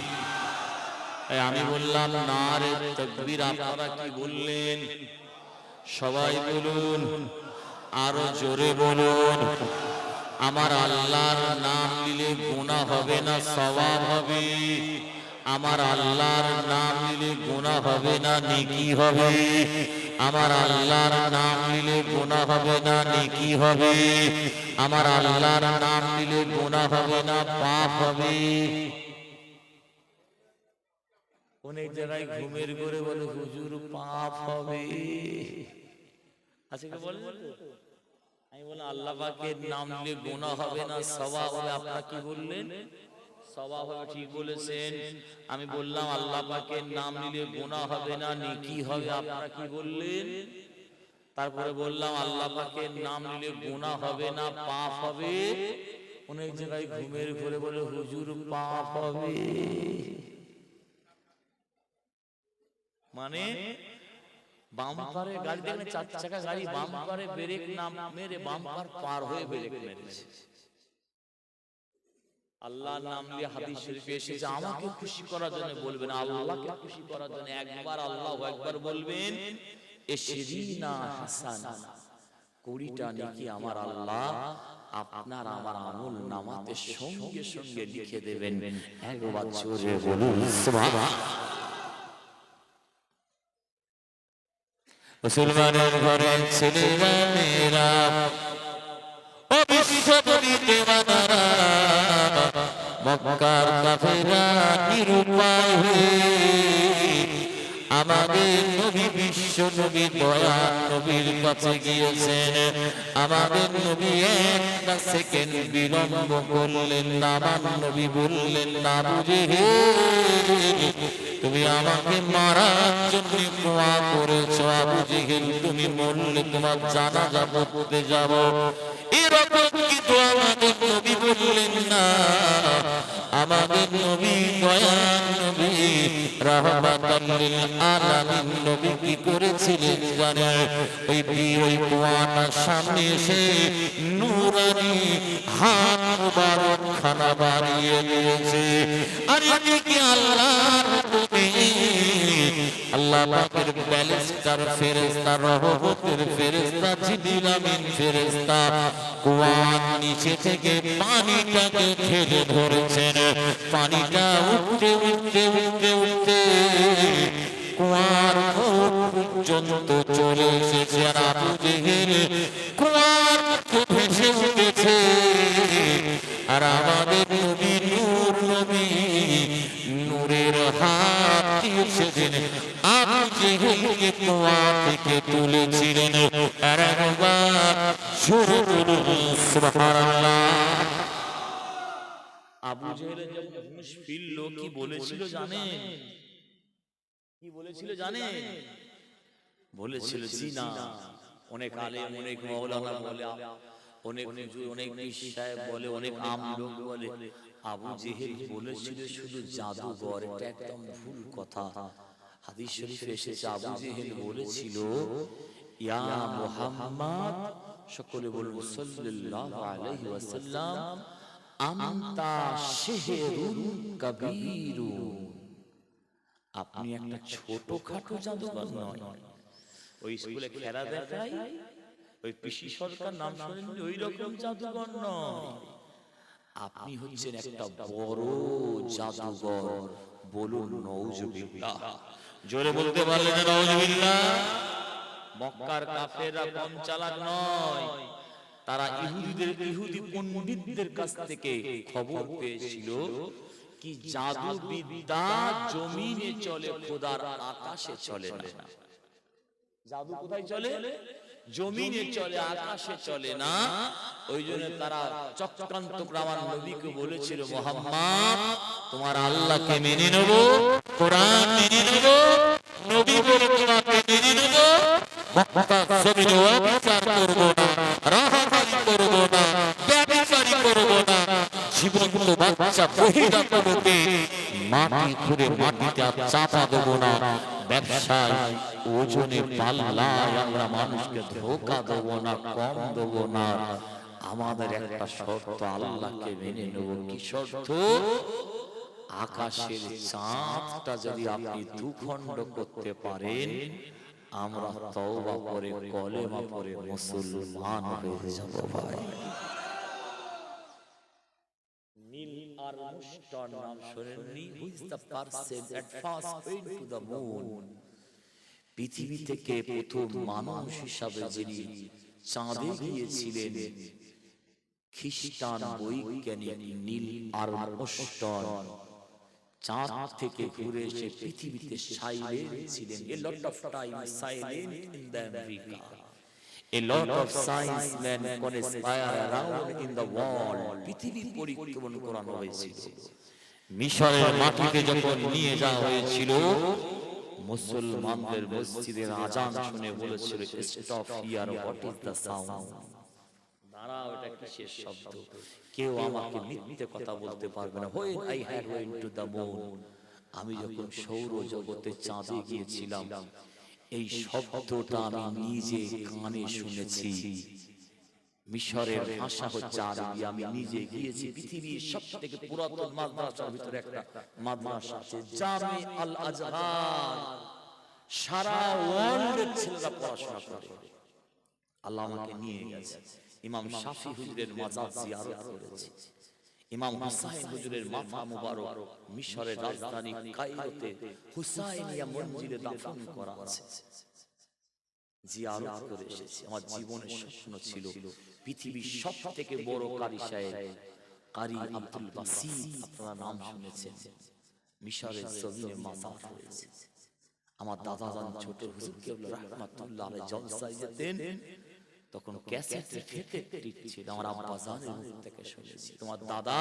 Speaker 1: আমি বললাম নারে তাকবীর, আপনারা কি বললেন? সবাই বলুন,
Speaker 2: আরো জোরে বলুন। আমার আল্লাহর নাম নিলে গুনাহ হবে না, সওয়াব হবে। আমার আল্লাহর নাম নিলে গুনাহ হবে না, নেকি হবে। আমার আল্লাহর নাম নিলে গুনাহ হবে না, নেকি হবে। আমার আল্লাহর নাম নিলে গুনাহ হবে না, পাপ হবে।
Speaker 1: অনেক জায়গায় ঘুমের ঘরে বলে হুজুর পাপ হবে। আজকে বলেন, আমি বললাম আল্লাহ পাকের নাম নিলে গুনাহ হবে না, সওয়াব হবে। আপনারা কি বললেন? সওয়াব হবে, ঠিক বলেছেন। আমি বললাম আল্লাহ পাকের নাম নিলে গুনাহ হবে না, নেকি হবে। আপনারা কি বললেন? তারপরে বললাম আল্লাহ পাকের নাম নিলে গুনাহ হবে না, পাপ হবে। অনেক জায়গায় ঘুমের ঘরে বলে হুজুর পাপ হবে। মানে বাম্পারে গাড়ি দেখলে, 4 চাকা গাড়ি বাম্পারে ব্রেক না মেরে বাম্পার পার হয়ে ব্রেক মেরেছে। আল্লাহর নাম নিয়ে হাদিস শরীফে এসেছে আমাকে খুশি করার জন্য বলবেন, আল্লাহকে খুশি করার জন্য একবার আল্লাহু আকবার বলবেন, এশরিনা হাসানা, 20টা নেকি আমার আল্লাহ আপনার আমার আমল নামাতে সঙ্গে সঙ্গে লিখে দেবেন। একবার জোরে বলুন সুবহানাল্লাহ।
Speaker 2: মুসলমানের ঘরে ছেলেরা মেয়েরা, ও বিশ্বনবীকে মানারা, মক্কার কাফেররা নিরুপায় হয়ে আমাদের নবী বিশ্ব নবী দয়া নবীর কাছে গিয়েছেন। আমাদের নবী একটা সেকেন্ড বিলম্ব করলেন না। আমার নবী বললেন না, আবু জেহেল তুমি আমাকে মারার জন্য দোয়া করেছো। আবু জেহেল তুমি মরলে তোমার জানাজা পড়তে যাব, এরকম কিন্তু আমাদের নবী বললেন না। আমাদের নবী দয়ার নবী রাহমাতাল লিল আলামিন নবী কি করেছিলেন জানেন? ওই কুয়াটার সামনে এসে নূরানি হাত মুবারক খানা বাড়িয়ে দিয়েছে। আর এটি কি আল্লাহর নবী, আল্লাহ পাকের ব্যালিস্টার ফেরেশতা, রহমতের ফেরেশতা, জিবরিল আমিন ফেরেশতা কুয়ার নিচে থেকে পানিটাকে ঠেলে ধরেছেন। পানিটা উঠতে উঠতে উঠতে উঠতে কুয়ার পর্যন্ত চলে এসেছে। আর আবু জেহেল কুয়ার ভেসে উঠেছে। আর আমাদের নবী নূর নবী নূরের হাত দিয়েছেন, আবু জেহেলকে কুয়া থেকে তুলেছিলেন। আর একবার শুরু করুন সুবহানাল্লাহ।
Speaker 1: আবু জেহেলের যখন হুঁশ ফিরল, কি বলেছিল জানেন? কি বলেছিল জানেন? বলেছিল জিনা। অনেক আলেম, অনেক মাওলানা বলে, অনেক হুজুর, অনেক পীর সাহেব বলে, অনেক আম লোক বলে আবু জেহেল বলেছিল শুধু জাদুঘর। এটা একদম ভুল কথা। হাদিস শরীফে এসেছে আবু জেহেল বলেছিল, ইয়া মুহাম্মদ, সকলে বলুন সাল্লাল্লাহু আলাইহি ওয়াসাল্লাম, আনতা শিহরুন কাবীরুন, আপনি একটা ছোটখাটো জাদুকর নয়। ওই স্কুলে খেলা দেখায়, ওই পিসি সরকার নাম শুনেননি, ওই রকম জাদুকর নয়। আপনি হচ্ছেন একটা বড় জাদুকর। বলুন নাউজুবিল্লাহ।
Speaker 2: জোরে বলতে পারলেন না নাউজুবিল্লাহ?
Speaker 1: মক্কার কাফেররা কম চালাক নয়। তারা ইহুদি পণ্ডিতদের কাছ থেকে খবর পেয়েছিল কি জাদু বিদ্যা জমিনে চলে, খোদার আকাশে চলে না। জাদু কোথায় চলে? জমিনে চলে, আকাশে চলে না। ওই জন্য তারা চক্রান্ত করে আমার নবীকে বলেছিল, মুহাম্মদ
Speaker 2: তোমার আল্লাহকে মেনে নেব, কোরআন মেনে নেব, নবী বলে তোমাকে মেনে নেব, মক্কা জমিনে অবিচার করব না, রাহাজানি করব না, ব্যভিচারী করব না, জীবন্ত বাচ্চা মহিলাগুলোকে মাটি খুঁড়ে মাটিতে আর চাপা দেব না, ব্যবসায় ওজনে পাল্লায় আমরা মানুষকে ধোঁকা দেব না, কম দেব না। আমাদের একটা শর্ত, আল্লাহকে মেনে নেব। কি শর্ত? আকাশের চাঁদটা যদি আপনি দুখণ্ড করতে পারেন, আমরা তওবা করে কলেমা পড়ে মুসলমান হয়ে যাব। ভাই,
Speaker 1: নীল আর্মস্ট্রং নাম শুনেননি? Who is the person that first went to the moon? পৃথিবী থেকে প্রথম মানুষ হিসাবে যিনি চাঁদে গিয়েছিলেন, খ্রিস্টান বৈজ্ঞানিক নীল আর্মস্ট্রং। চাঁদ থেকে ঘুরে এসে পৃথিবীতে সাইলেন্ট ছিলেন। A lot of time silent in the America. A lot of science men conspire around in the world. পৃথিবী পরিক্রমণ করানো হয়েছিল।
Speaker 2: মিশরের মাটিতে যখন নিয়ে যাওয়া হয়েছিল,
Speaker 1: মুসলমানদের মসজিদের আজান শুনে বলেছিল, stop here, what is the sound? দাঁড়াও, এটা কিসের শব্দ? কেউ আমাকে মিথ্যে কথা বলতে পারবে না। When I had went to the moon, আমি যখন সৌর জগতে চাঁদে গিয়েছিলাম, এই শব্দটা আমি নিজে কানে শুনেছি। মিশরের ভাষা হচ্ছে আরবি। আমি নিজে গিয়েছি। পৃথিবীর সবথেকে পুরাতন মাদ্রাসার ভিতরে একটা মাদ্রাসা আছে, জামে আল আজহার। সারা ওয়ার্ল্ডের ছেলেরা পড়াশোনা করে। আল্লাহ আমাকে নিয়ে গেছে। ইমাম শাফি হুজুরের মাজার জিয়ারত করেছি। ইমাম হুসাইন হুজুরের মাথা মুবারক মিশরের রাজধানী কায়রোতে হুসাইনিয়া মঞ্জিলে দাফন করা আছে। জিয়ারত করে এসেছি। আমার জীবনের স্বপ্ন ছিল পৃথিবীর সবথেকে বড় কারি সাহেব কারি আব্দুল বাসিত, আপনারা নাম শুনেছেন, মিশরের জমিনে মাজার হয়েছে। আমার দাদাজান ছোট হুজুর কেবলা রাহমাতুল্লাহ আলাইহি জলসায় যেতেন, তখন ক্যাসেটে টেপ ছিল। আমার আব্বা জানের মুখ থেকে শুনেছি। তোমার দাদা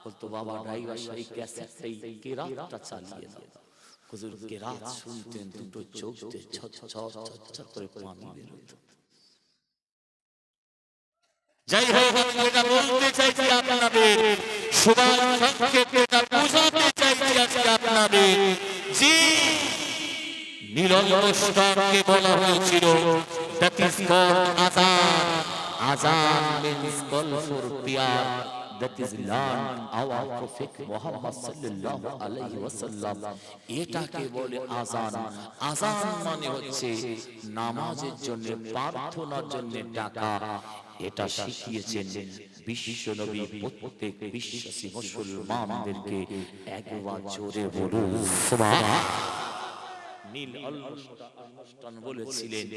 Speaker 1: বলতো, বাবা ড্রাইভার সাহেব ক্যাসেটটাই কেরাতটা চালিয়ে দাও। হুজুর কেরাত শুনতেন, দুটো চোখ দিয়ে ঝরঝর করে পানি বের হতো।
Speaker 2: যাই হোক, আমি এটা বলতে চাইছি আপনাদের, সবাই সংক্ষেপে এটা বোঝাতে চাইছি আজকে আপনাদের, যে নীল আর্মস্ট্রংকে বলা হয়েছিল that is called azan. Azan means call for prayer, that is learned our prophet Muhammad sallallahu alaihi wasallam. এটাকে বলে আজান। আজান মানে হচ্ছে নামাজের জন্য, প্রার্থনার জন্য ডাকা। এটা শিখিয়েছেন বিশ্ব নবী প্রত্যেক বিশ্বাসী মুসলমানদেরকে। একবার জোরে বলুন সুবহানাল্লাহ। নীল আর্মস্ট্রং বলেছিলেন,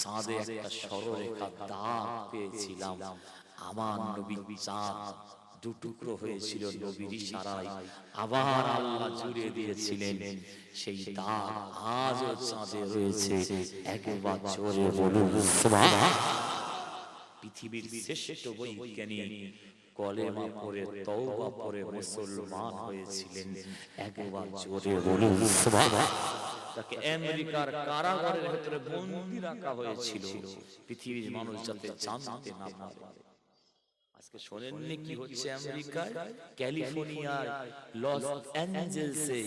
Speaker 2: চাঁদে একটা সরলরেখা দাগ পেয়েছিলাম। আমার নবী চাঁদ দুটুকরো হয়েছিল নবীর ইশারায়, আবার আল্লাহ জুড়ে দিয়েছিলেন। সেই দাগ আজও চাঁদে রয়েছে। একবার জোরে বলুন সুবহানাল্লাহ। পৃথিবীর শ্রেষ্ঠ বৈজ্ঞানিক কলেমা পড়ে তওবা পড়ে মুসলমান হয়েছিলেন। একবার জোরে বলুন সুবহানাল্লাহ। তাকে আমেরিকার কারাগারের ভিতরে বন্দী রাখা হয়েছিল, পৃথিবীর মানুষ যাতে জানতে না পারে। আজকে শোনেননি কি হচ্ছে আমেরিকায়? ক্যালিফোর্নিয়ার লস অ্যাঞ্জেলসে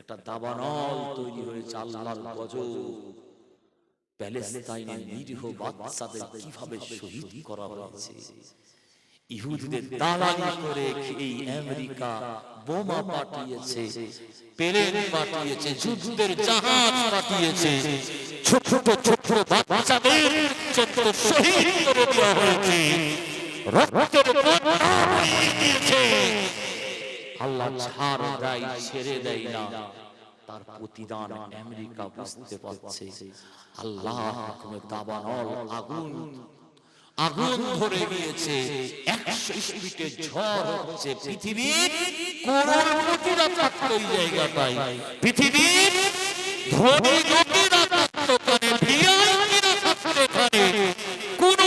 Speaker 2: একটা দাবানল তৈরি হয়েছে। আল্লাহর গজব। প্যালেস্তাইনের নিরীহ বাচ্চাদের কিভাবে শহীদ করা হয়েছে। ইহুদিদের দালালি করে এই আমেরিকা বোমা পাঠিয়েছে, প্লেন পাঠিয়েছে, যুদ্ধের জাহাজ পাঠিয়েছে, ছোট ছোট বাচ্চাদের শহীদ করে দেওয়া হয়েছে। রক্তের বন্যা বয়ে গিয়েছে। আল্লাহ ছাড় দেয়, ছেড়ে দেয় না। তার প্রতিদান আমেরিকা বুঝতে পারছে। আল্লাহ হুকুমে দাবানল আগুন ধরে গিয়েছে। 100 স্পিডে ঝড় হচ্ছে। পৃথিবীর করোড়পতিরা থাকতো এই জায়গাটায়। পৃথিবীর ধনী লোকেরা থাকতো এখানে, ভিআইপিরা থাকতো এখানে। কোন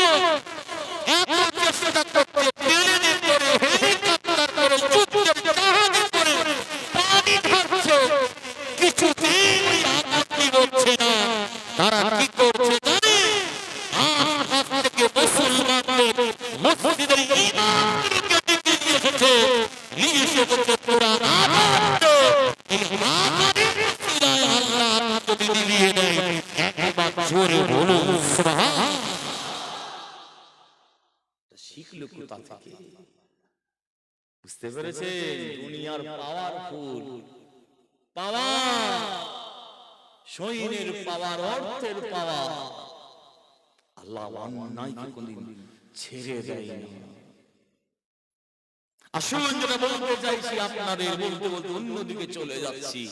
Speaker 2: এত চেষ্টা করতে প্লেনে করে, হেলিকপ্টার করে, যুদ্ধের জাহাজে করে পানি ঢালছে, কিছুতেই আগুন নিভছে না। তারা কি বলে মসজিদের ইমামকে ডেকে এসেছে, নিয়ে এসেছে কোরআন আনন্দ। এই আনন্দের সিরায় আল্লাহ যদি দিয়ে দেয়, একবার জোরে বলুন সুবহান।
Speaker 1: শিখলো কোথা থেকে? বুঝতে পেরেছেন? দুনিয়ার পাওয়ারফুল পাওয়ার, সৈন্যের পাওয়ার, অর্থের পাওয়ার, আল্লাহ অন্যায়কে কোনদিন ছেড়ে দেয় না। আসুন, যেটা বলতে চাইছি আপনাদের, বলতে বলতে অন্যদিকে চলে যাচ্ছি।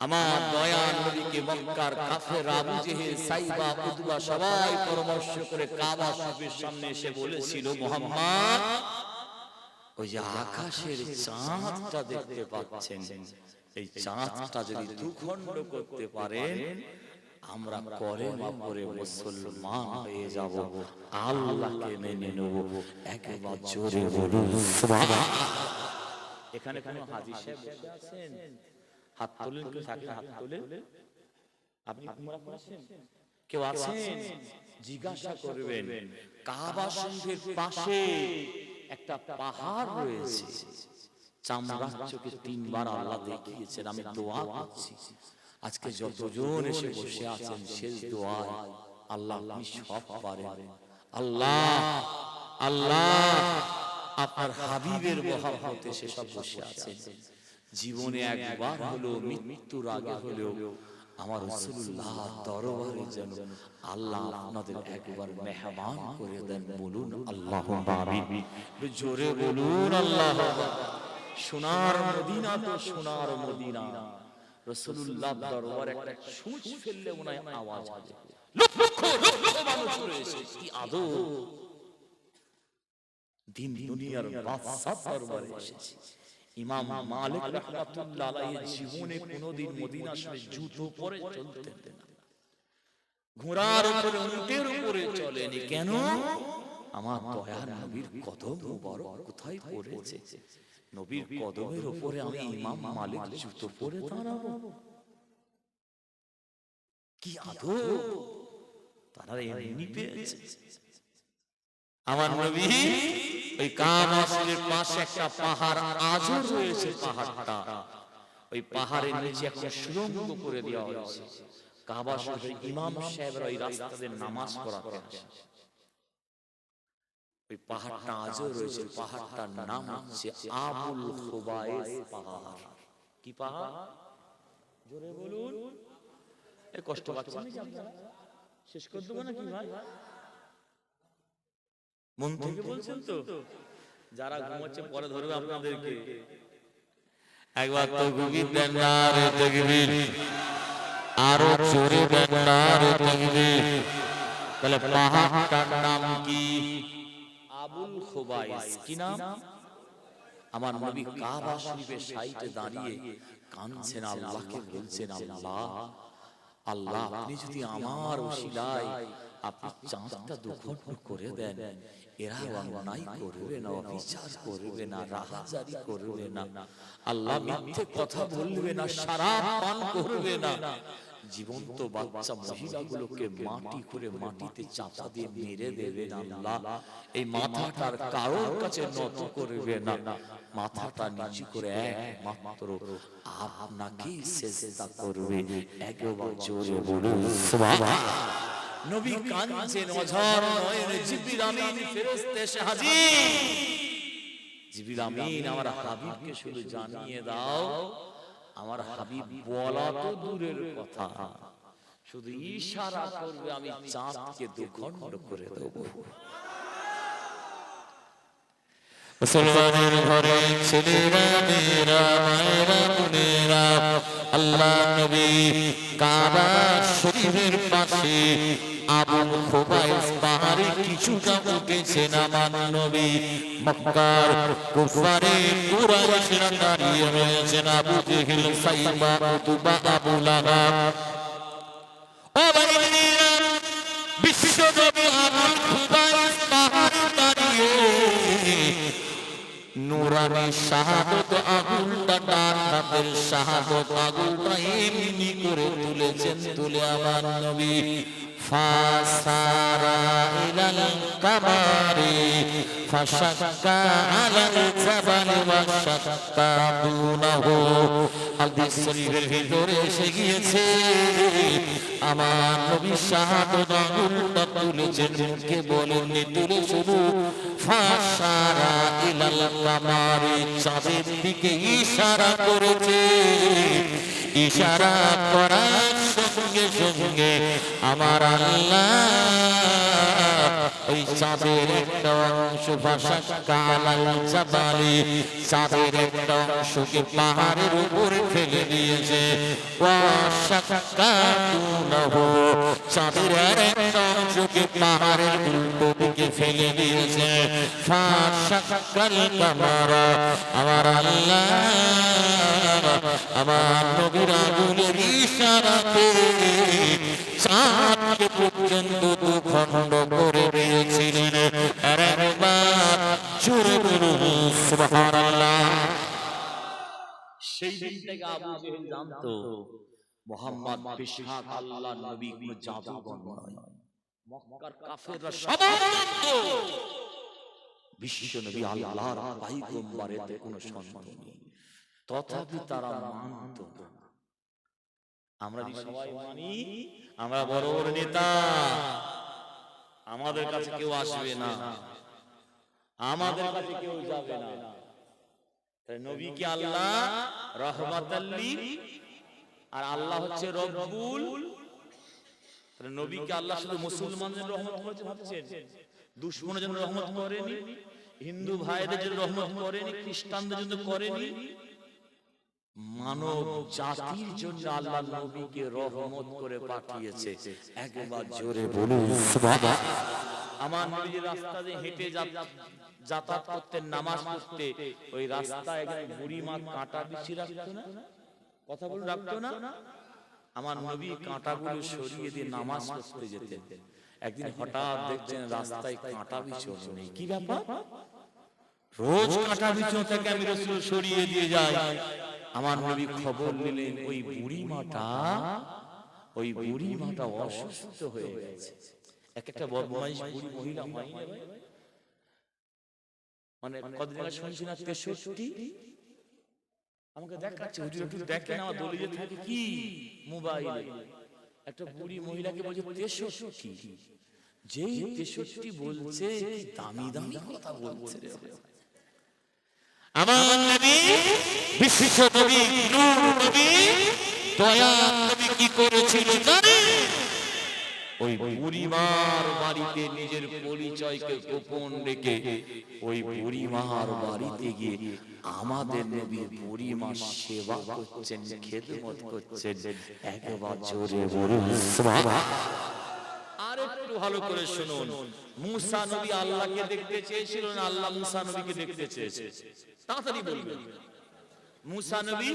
Speaker 1: আমার দয়াল নবীকে মক্কার কাফের আবু জেহেল, সাইবা, উতবা সবাই পরামর্শ করে কাবা শরীফের সামনে এসে বলেছিল, মুহাম্মদ, ওই যে আকাশের চাঁদটা দেখতে পাচ্ছেন, এই চাঁদটা যদি দুখণ্ড করতে পারেন, আমরা কলেমা পড়ে মুসলমান হয়ে যাব, আল্লাহকে মেনে নেব। একবার জোরে বলুন সুবহান। এখানে কোন হাজী সাহেব বসে আছেন? হাত তোলেন, কেউ থাকলে হাত তোলেন। আপনি উমরা করেছেন? কেউ আছেন? জিজ্ঞাসা করবেন। কাবা শরীফের পাশে একটা পাহাড় রয়েছে, চামড়ার চোখে 3 বার আল্লাহ দেখিয়েছেন। আমি দোয়া করছি, আজকে যতজন এসে বসে আছেন, শেষ দোয়ায় আল্লাহ আপনি সব পারেন। আল্লাহ আল্লাহ আপনার হাবিবের মহব্বতে সে সব বসে আছেন। জীবনে একবার হলো, মৃত্যুর আগে হলেও আমার রাসূলুল্লাহ দরবারে যেন আল্লাহ আপনাদের একবার মেহমান করে দেন। বলুন আল্লাহুম্মা আমিন। জোরে বলুন আল্লাহুম্মা। সোনার মদিনা তো সোনার মদিনা, রাসূলুল্লাহ দরবারে একটা সূচ ফেললে মনে হয় আওয়াজ হবে। লক্ষ লক্ষ মানুষ রয়েছে, কি আদর! দিন দুনিয়ার বাদশা দরবারে এসেছে। ইমাম মালিক রাহমাতুল্লাহ আলাইহি জীবনে কোনদিন মদিনা শরীফে জুতো পরে চলতেন না, ঘোড়ার উপরে, উটের উপরে চলেনি। কেন? আমার দয়ার নবীর কদম মুবারক কোথায় পড়েছে, নবীর কদমের উপরে আমি ইমাম মালিক জুতো পরে দাঁড়াবো। কি আদর! তারা এমনি পেয়েছে। আমার নবী ওই কাবা শরীফের পাশে একটা পাহাড় আজও রয়েছে, পাহাড়টা, ওই পাহাড়ের নিচে একটা সুড়ঙ্গ করে দেওয়া হয়েছে। কাবা শরীফের ইমাম সাহেবরা ওই রাস্তা দিয়ে নামাজ পড়াতে আসে। ওই পাহাড়টা আজও রয়েছে। পাহাড়টার নাম হচ্ছে আবুল খুবাইস পাহাড়। কি পাহাড়? জোরে বলুন। এই কষ্ট পাচ্ছেন নাকি আপনারা? শেষ করে দেবো নাকি ভাই? মন থেকে বলছেন তো? যারা ঘুমাচ্ছে পরে ধরবে আপনাদেরকে।
Speaker 2: একবার তো গুবি দেন না রে তাকবীর, আরো জোরে দেন না রে তাকবীর। তাহলে পাহাড়টার নাম কি?
Speaker 1: আবুল খুবাইস। কি নাম? আমার নবী কাবা শরীফের সাইডে দাঁড়িয়ে কাঁদছেন, আল্লাহকে বলছেন, আল্লাহ আল্লাহ, আপনি যদি আমার ওসিলায় আপনি চাঁদটা দুখণ্ড করে দেন, এরা অন্যায় করবে না, অবিচার করবে না, রাহাজারি করবে না, আল্লাহ মিথ্যে কথা বলবে না, শরাব পান করবে না, জীবন্ত বাচ্চা মহিলাগুলোকে মাটি করে মাটিতে চাপা দিয়ে মেরে দেবে না, আল্লাহ এই মাথাটার কারোর কাছে নত করবে না, মাথাটা নিচু করে একমাত্র আপনাকেই সিজদা করবে। একবার জোরে বলুন সুবহান। নবী কাঁদছেন, অঝর নয়নে জিবরিল আমিন ফেরেশতা এসে হাজির। জিবরিল আমিন, আমার হাবিবকে শুধু জানিয়ে দাও, আমার হাবিব বলা তো দূরের কথা, শুধু ইশারা করবে, আমি চাঁদকে দুখণ্ড করে দেব।
Speaker 2: মুসলমানের ঘরে ছেলেরা, মেয়েরা, মায়েরা, বোনেরা, আল্লাহ নবী কাবা শরীফের পাশে আবুল খুবাইস পাহাড়ে কিছুটা উঠেছেন। আমার নবী মক্কার কুফারে কুরাইশরা দাঁড়িয়ে রয়েছেন, আবু জেহেল, সাইবা, উতবা, আবু লাহাব। ও ভাইরা, বিশ্ব নবী আবুল খুবাইস পাহাড়ে দাঁড়িয়ে নুরানি শাহাদত আগুনটা, ডান হাতের শাহাদত আগুনটা এমনি করে তুলেছেন। তুলে আমার নবী ফাসারা ইলাল কামারি ফাশাক্কা আলাল জাবালি ওয়াশাক্কা দুনাহু। হাদিস শরীফের ভিতরে এসে গিয়েছে আমার নবী শাহাদাত আঙ্গুলটা তুলেছেন, মুখে বলেননি, তুলে শুধু ফাসারা ইলাল কামারি, চাঁদের দিকে ইশারা করেছে। ইশারা করার সঙ্গে সঙ্গে আমার আল্লাহ ওই চাঁদের একটা অংশ ফাশাক্কা আলাল জাবালি, চাঁদের একটা অংশকে পাহাড়ের উপরে ফেলে দিয়েছে। ওয়াশাক্কা দুনাহু, চাঁদের একটা অংশকে পাহাড়ের উল্টো দিকে ফেলে দিয়েছে। ফাশাক্কাল কামারা, আমার আল্লাহ আমার নবীর আঙ্গুলের ইশারাতে চাঁদকে পর্যন্ত দুখণ্ড করে দিয়েছিলেন। আর একবার জোরে বলুন সুবহানাল্লাহ।
Speaker 1: সেই দিন থেকে আবু জেহেল জানতো মুহাম্মদ বিশাক আল্লাহর নবী কোনো জাদুকর নয়। মক্কার কাফেররা সবাই জানতো বিশ্ব নবী আল্লাহর পয়গম্বরের কোনো সন্তান নেই, তথাপি তারা মানতো না। আমরা যে সবাই মানি, আমরা বড় বড় নেতা, আমাদের কাছে কেউ আসবে না, আমাদের কাছে কেউ যাবে না। তাই নবীকে আল্লাহ রাহমাতাল লিল, আর আল্লাহ হচ্ছে রব্বুল। তাহলে নবীকে আল্লাহ শুধু মুসলমানদের রহমত করেছে ভাবছেন? দুশমনের জন্য রহমত করেনি, হিন্দু ভাইদের জন্য রহমত করেনি, খ্রিস্টানদের জন্য করেনি, মানব জাতির জন্য আল্লাহ নবীকে রহমত করে পাঠিয়েছে। একবার জোরে বলুন সুবহানাল্লাহ। আমার নবী যে রাস্তা দিয়ে হেঁটে যাতায়াত করতেন, নামাজ পড়তে, ওই রাস্তায় একজন বুড়ি মা কাঁটা বিছিয়ে রাখতো না? কথা বলুন, রাখতো না? আমার নবী কাঁটাগুলো সরিয়ে দিয়ে নামাজ পড়তে যেতেন। একদিন হঠাৎ দেখছেন রাস্তায় কাঁটা বিছানো নেই। কি ব্যাপার? রোজ কাঁটা বিছানো থেকে আমি রাসূল সরিয়ে দিয়ে যাই। আমার নবী খবর নিলেন ওই বুড়ি মাটা অসুস্থ হয়ে গেছে। একটা বদমাইশ বুড়ি মহিলা হয় না, মানে কতদিন আগে শুনছি না 63, আমাকে দেখাচ্ছে, হুজুর একটু দেখেন, আমার দলিলে থাকে কি মোবাইলে একটা বুড়ি মহিলাকে বলছে 63। যেই 63 বলছে, দামি দামি কথা বলছে রে
Speaker 2: আমার নবী, বিশ্ব নবী, নূর নবী, দয়া নবী কি করেছিল জানেন?
Speaker 1: ওই বুড়িমার বাড়িতে নিজের পরিচয়কে গোপন রেখে ওই বুড়িমার বাড়িতে গিয়ে আমাদের নবী বুড়িমার সেবা করছেন, খেদমত করছেন। একবার জোরে বলুন সুবহানাল্লাহ। আর একটু ভালো করে শুনুন, মুসা নবী আল্লাহকে দেখতে চেয়েছিলেন, আল্লাহ মুসা নবীকে দেখতে চেয়েছে। তাড়াতাড়ি বলবেন। মুসা নবী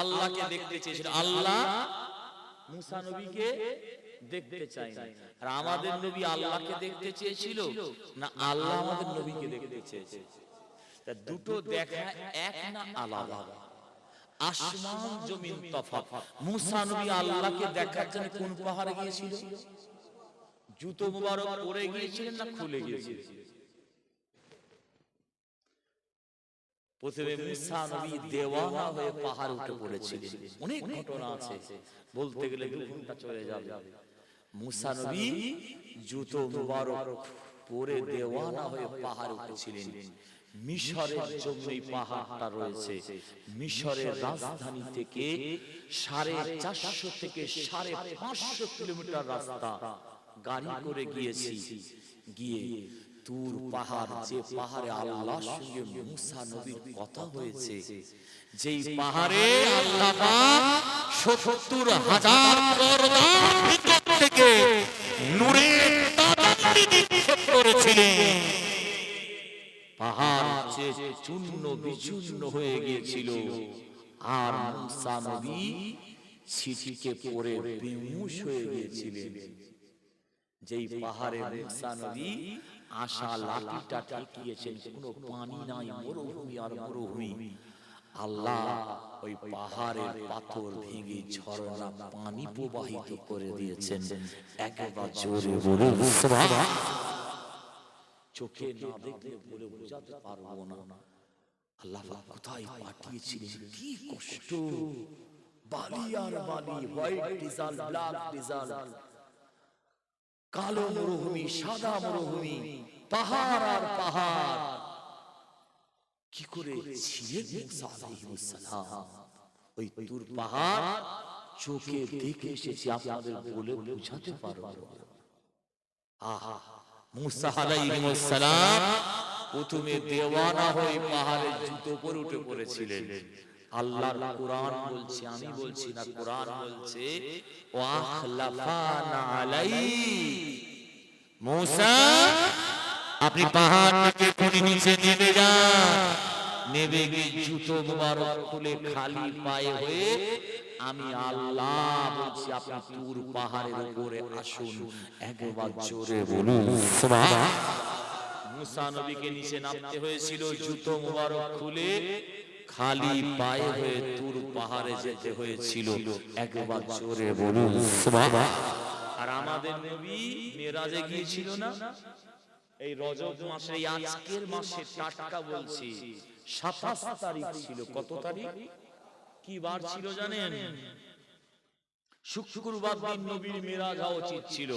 Speaker 1: আল্লাহকে দেখতে চেয়েছিলেন, আল্লাহ মুসা নবীকে দেখতে চাই না। আর আমাদের নবী আল্লাহকে দেখতে চেয়েছিল না আল্লাহ আমাদের নবীকে দেখতে চেয়েছে? তা দুটো দেখা এক না আলাদা? আসমান জমিন তফাৎ। মুসা নবী আল্লাহকে দেখার জন্য কোন পাহাড়ে গিয়েছিল? জুতো মুবারক পরে গিয়েছিলেন না খুলে গিয়েছিলেন? প্রথমে মুসা নবী দেওয়ানা হয়ে পাহাড় উঠে পড়েছিলেন। অনেক ঘটনা আছে, বলতে গেলে 2 ঘন্টা চলে যাবে। মুসা নবী জুতো মুবারক পরে দেওয়ানা হয়ে পাহাড় উঠেছিলেন। মিশরের জন্য এই পাহাড়টা রয়েছে। মিশরের রাজধানী থেকে 450 থেকে 550 কিলোমিটার রাস্তা গাড়ি করে গিয়েছি। গিয়ে তুর পাহাড়, যে পাহাড়ে আল্লাহর সঙ্গে মুসা নবীর কথা হয়েছে, যেই পাহাড়ে আল্লাহ পাক
Speaker 2: 70,000 পর্দার ভিতর থেকে নূরের তারান্নি নিক্ষেপ করেছিলেন।
Speaker 1: পাহাড় যে চূর্ণ বিচূর্ণ হয়ে গিয়েছিল, আর মুসা নবী ছিটকে পড়ে বেহুশ হয়ে গিয়েছিলেন। যেই পাহাড়ে মুসা নবী আশা লাঠিটা ঠেকিয়েছেন, কোনো পানি নাই, মরুভূমি আর মরুভূমি। আল্লাহ ওই পাহাড়ের পাথর ভেঙে ঝর্ণা পানি প্রবাহিত করে দিয়েছেন। একবার জোরে বলুন সুবহান। চোখে না দেখলে বলে বোঝাতে পারবো না আল্লাহ পাক কোথায় পাঠিয়েছিলেন। কি কষ্ট, বালি আর বালি, হোয়াইট ডিজার্ট, ব্ল্যাক ডিজার্ট, কালো মরুভূমি, সাদা মরুভূমি, পাহাড় আর পাহাড়। কি করে ছিলেন মুসা আলাইহিস সালাম ওই তুর পাহাড়? চোখে দেখে এসেছি, আপনাদের বলে বোঝাতে পারবো না। আহা, মুসা আলাইহিস সালাম প্রথমে দেওয়ানা হয়ে পাহাড়ের জুতো পরে উঠে পড়েছিলেন। আল্লাহর কোরআন বলছে, আমি বলছি না, কোরআন বলছে ওয়াখলাফানা আলাই।
Speaker 2: মুসা আপনি পাহাড় থেকে খুঁড়ি নিচে নেমে যান।
Speaker 1: নেবে গিয়ে জুতো মুবারক খুলে খালি পায়ে হয়ে আমি আল্লাহ বলছি আপনি তুর পাহাড়ের উপরে আসুন। একবার জোরে
Speaker 2: বলুন সুবহান।
Speaker 1: মুসা নবীকে নিচে নামতে হয়েছিল, জুতো মুবারক খুলে খালি পায়ে হয়ে তুর পাহাড়ে যেতে হয়েছিল। একবার জোরে
Speaker 2: বলুন সুবহান।
Speaker 1: আর আমাদের নবী মেরাজে গিয়েছিল না, এই রজব মাসে, আজকের মাসে টাটকা বলছি 27 তারিখ ছিল। কত তারিখ? কি বার ছিল জানেন? শুক্রবার দিন নবীর মেরাজ হওয়া উচিত ছিল।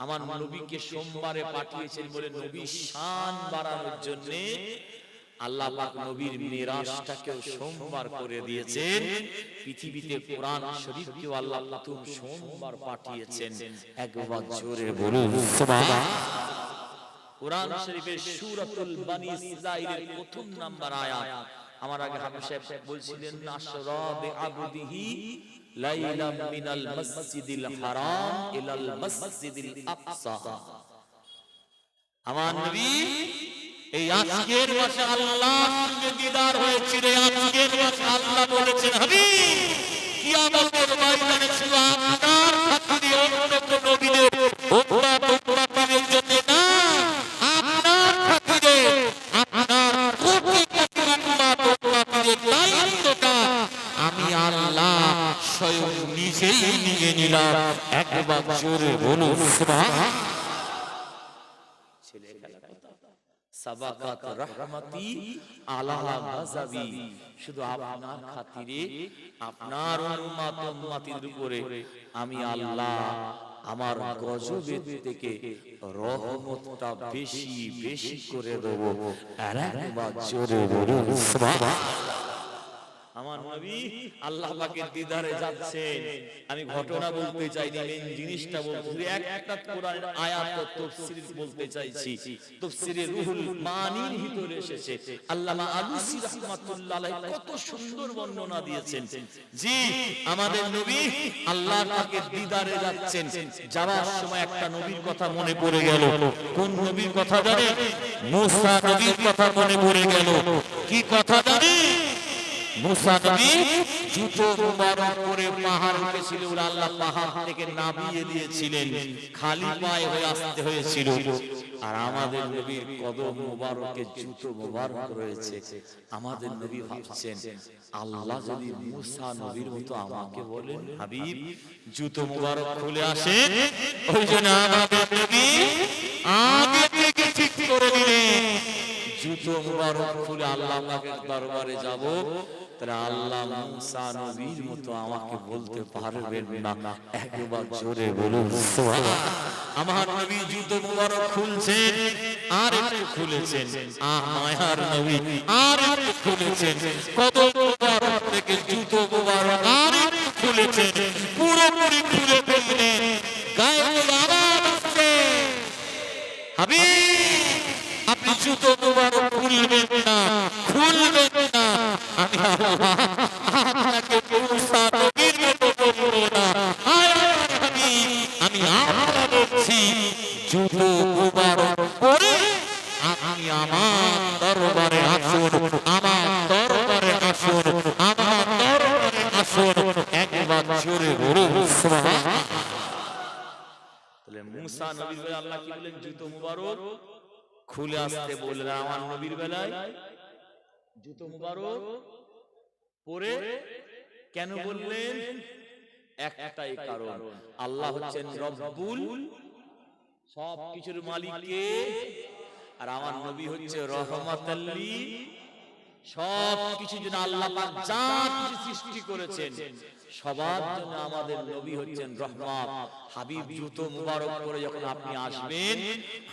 Speaker 1: আমার নবীকে সোমবারে পাঠিয়েছেন বলে নবীর শান বাড়ানোর জন্য আল্লাহ পাক নবীর মেরাজটাকে সোমবার করে দিয়েছেন। পৃথিবীতে কোরআন শরীফকেও আল্লাহ প্রথম সোমবার পাঠিয়েছেন। একবার জোরে
Speaker 2: বলুন সুবহান।
Speaker 1: কোরআন শরীফের সূরাতুল বনী ইসরাঈলের প্রথম নাম্বার আয়াত। আমার আগে হাফেজ সাহেব বলছিলেন নাশরা বিআবদিহি লাইলাম মিনাল মসজিদিল হারাম ইলাল মসজিদিল আকসা। আমার নবী
Speaker 2: এই আজকের মাসে আল্লাহর সঙ্গে দিদার হয়েছিল। আজকের মাসে আল্লাহ বলেছেন হাবিব কিয়ামতের ময়দানে ছিল আপনার খাতিরে অন্য কোন নবীদের উম্মতের জন্য না, আপনার খাতিরে আপনার কোটি কোটি উম্মতের দায়িত্বটা আমি আল্লাহ স্বয়ং নিজেই নিয়ে নিলাম। একবার জোরে বলুন সুবহান।
Speaker 1: ছেলে খেলা কথা, সাবাকাত রাহমাতি আলা গাযাবি, শুধু আপনার খাতিরে আপনার উম্মত উম্মতির উপরে আমি আল্লাহ আমার গজবের থেকে রহমতটা বেশি বেশি করে দেব। আর একবার জোরে বলুন সুবহান। আমার নবী আল্লাহ পাকের দিদারে যাচ্ছেন। আমি ঘটনা বলতে চাইনি, মেন জিনিসটা বলতে একটা কোরআনের আয়াত ও তাফসীর বলতে চাইছি। তাফসীরে রুহুল মানির ভিতরে এসেছে আল্লামা আলুসি রাহমাতুল্লাহ আলাইহি কত সুন্দর বর্ণনা দিয়েছেন। জি, আমাদের নবী আল্লাহ পাকের দিদারে যাচ্ছেন। যাওয়ার সময় একটা নবীর কথা মনে পড়ে গেল। কোন নবীর কথা জানেন?
Speaker 2: মুসা নবীর কথা মনে পড়ে গেল। কি কথা জানেন? মুসা নবী জুতো মুবারক পরে পাহাড় উঠেছিল, আল্লাহ পাহাড় থেকে নামিয়ে দিয়েছিলেন, খালি পায়ে হয়ে আসতে হয়েছিল।
Speaker 1: আর আমাদের নবীর কদম মুবারকে জুতো মুবারক রয়েছে। আমাদের নবী ভাবছেন আল্লাহ যদি মুসা নবীর মতো আমাকে বলেন হাবিব জুতো মুবারক খুলে আসেন,
Speaker 2: ওই জন্য আমাদের নবী আগে থেকে ঠিক করে দিলেন
Speaker 1: জুতো মুবারক খুলে আল্লাহ পাকের দরবারে যাব। তাহলে আল্লাহ মুসা নবীর মতো আমাকে বলতে পারবেন না। একবার জোরে বলুন সুবহান।
Speaker 2: আমার নবী জুতো মুবারক খুলছেন, আর একটু খুলেছেন, মায়ার নবী আর একটু খুলেছেন, কদম মুবারক থেকে জুতো মুবারক আর একটু খুলেছেন, পুরোপুরি খুলে ফেললেন। গায়ে আবার আসছে হাবিব আপনি জুতো মুবারক খুলবেন না, খুলবেন না, আমি আল্লাহ আপনাকে মুসা নবীর মতো করব না। আমি আল্লাহ বলছি জুতো মুবারক পরে আপনি আমার দরবারে আসুন, আমার দরবারে আসুন, আমার দরবারে আসুন। একবার জোরে বলুন সুবহান।
Speaker 1: তাহলে মুসা নবীর বেলায় আল্লাহ কি বলেন? জুতো মুবারক খুলে আসতে বললেন। আমার নবীর বেলায় জুতো মুবারক পরে কেন বললেন? একটাই কারণ, আল্লাহ হচ্ছেন রব্বুল, সব কিছুর মালিক কে? আর আমার নবী হচ্ছে রহমাতাল লিল, সব কিছু জন্য আল্লাহ পাক যা কিছু সৃষ্টি করেছেন সবার জন্য আমাদের নবী হচ্ছেন রহমত। হাবিব জুতো মুবারক করে যখন আপনি আসবেন,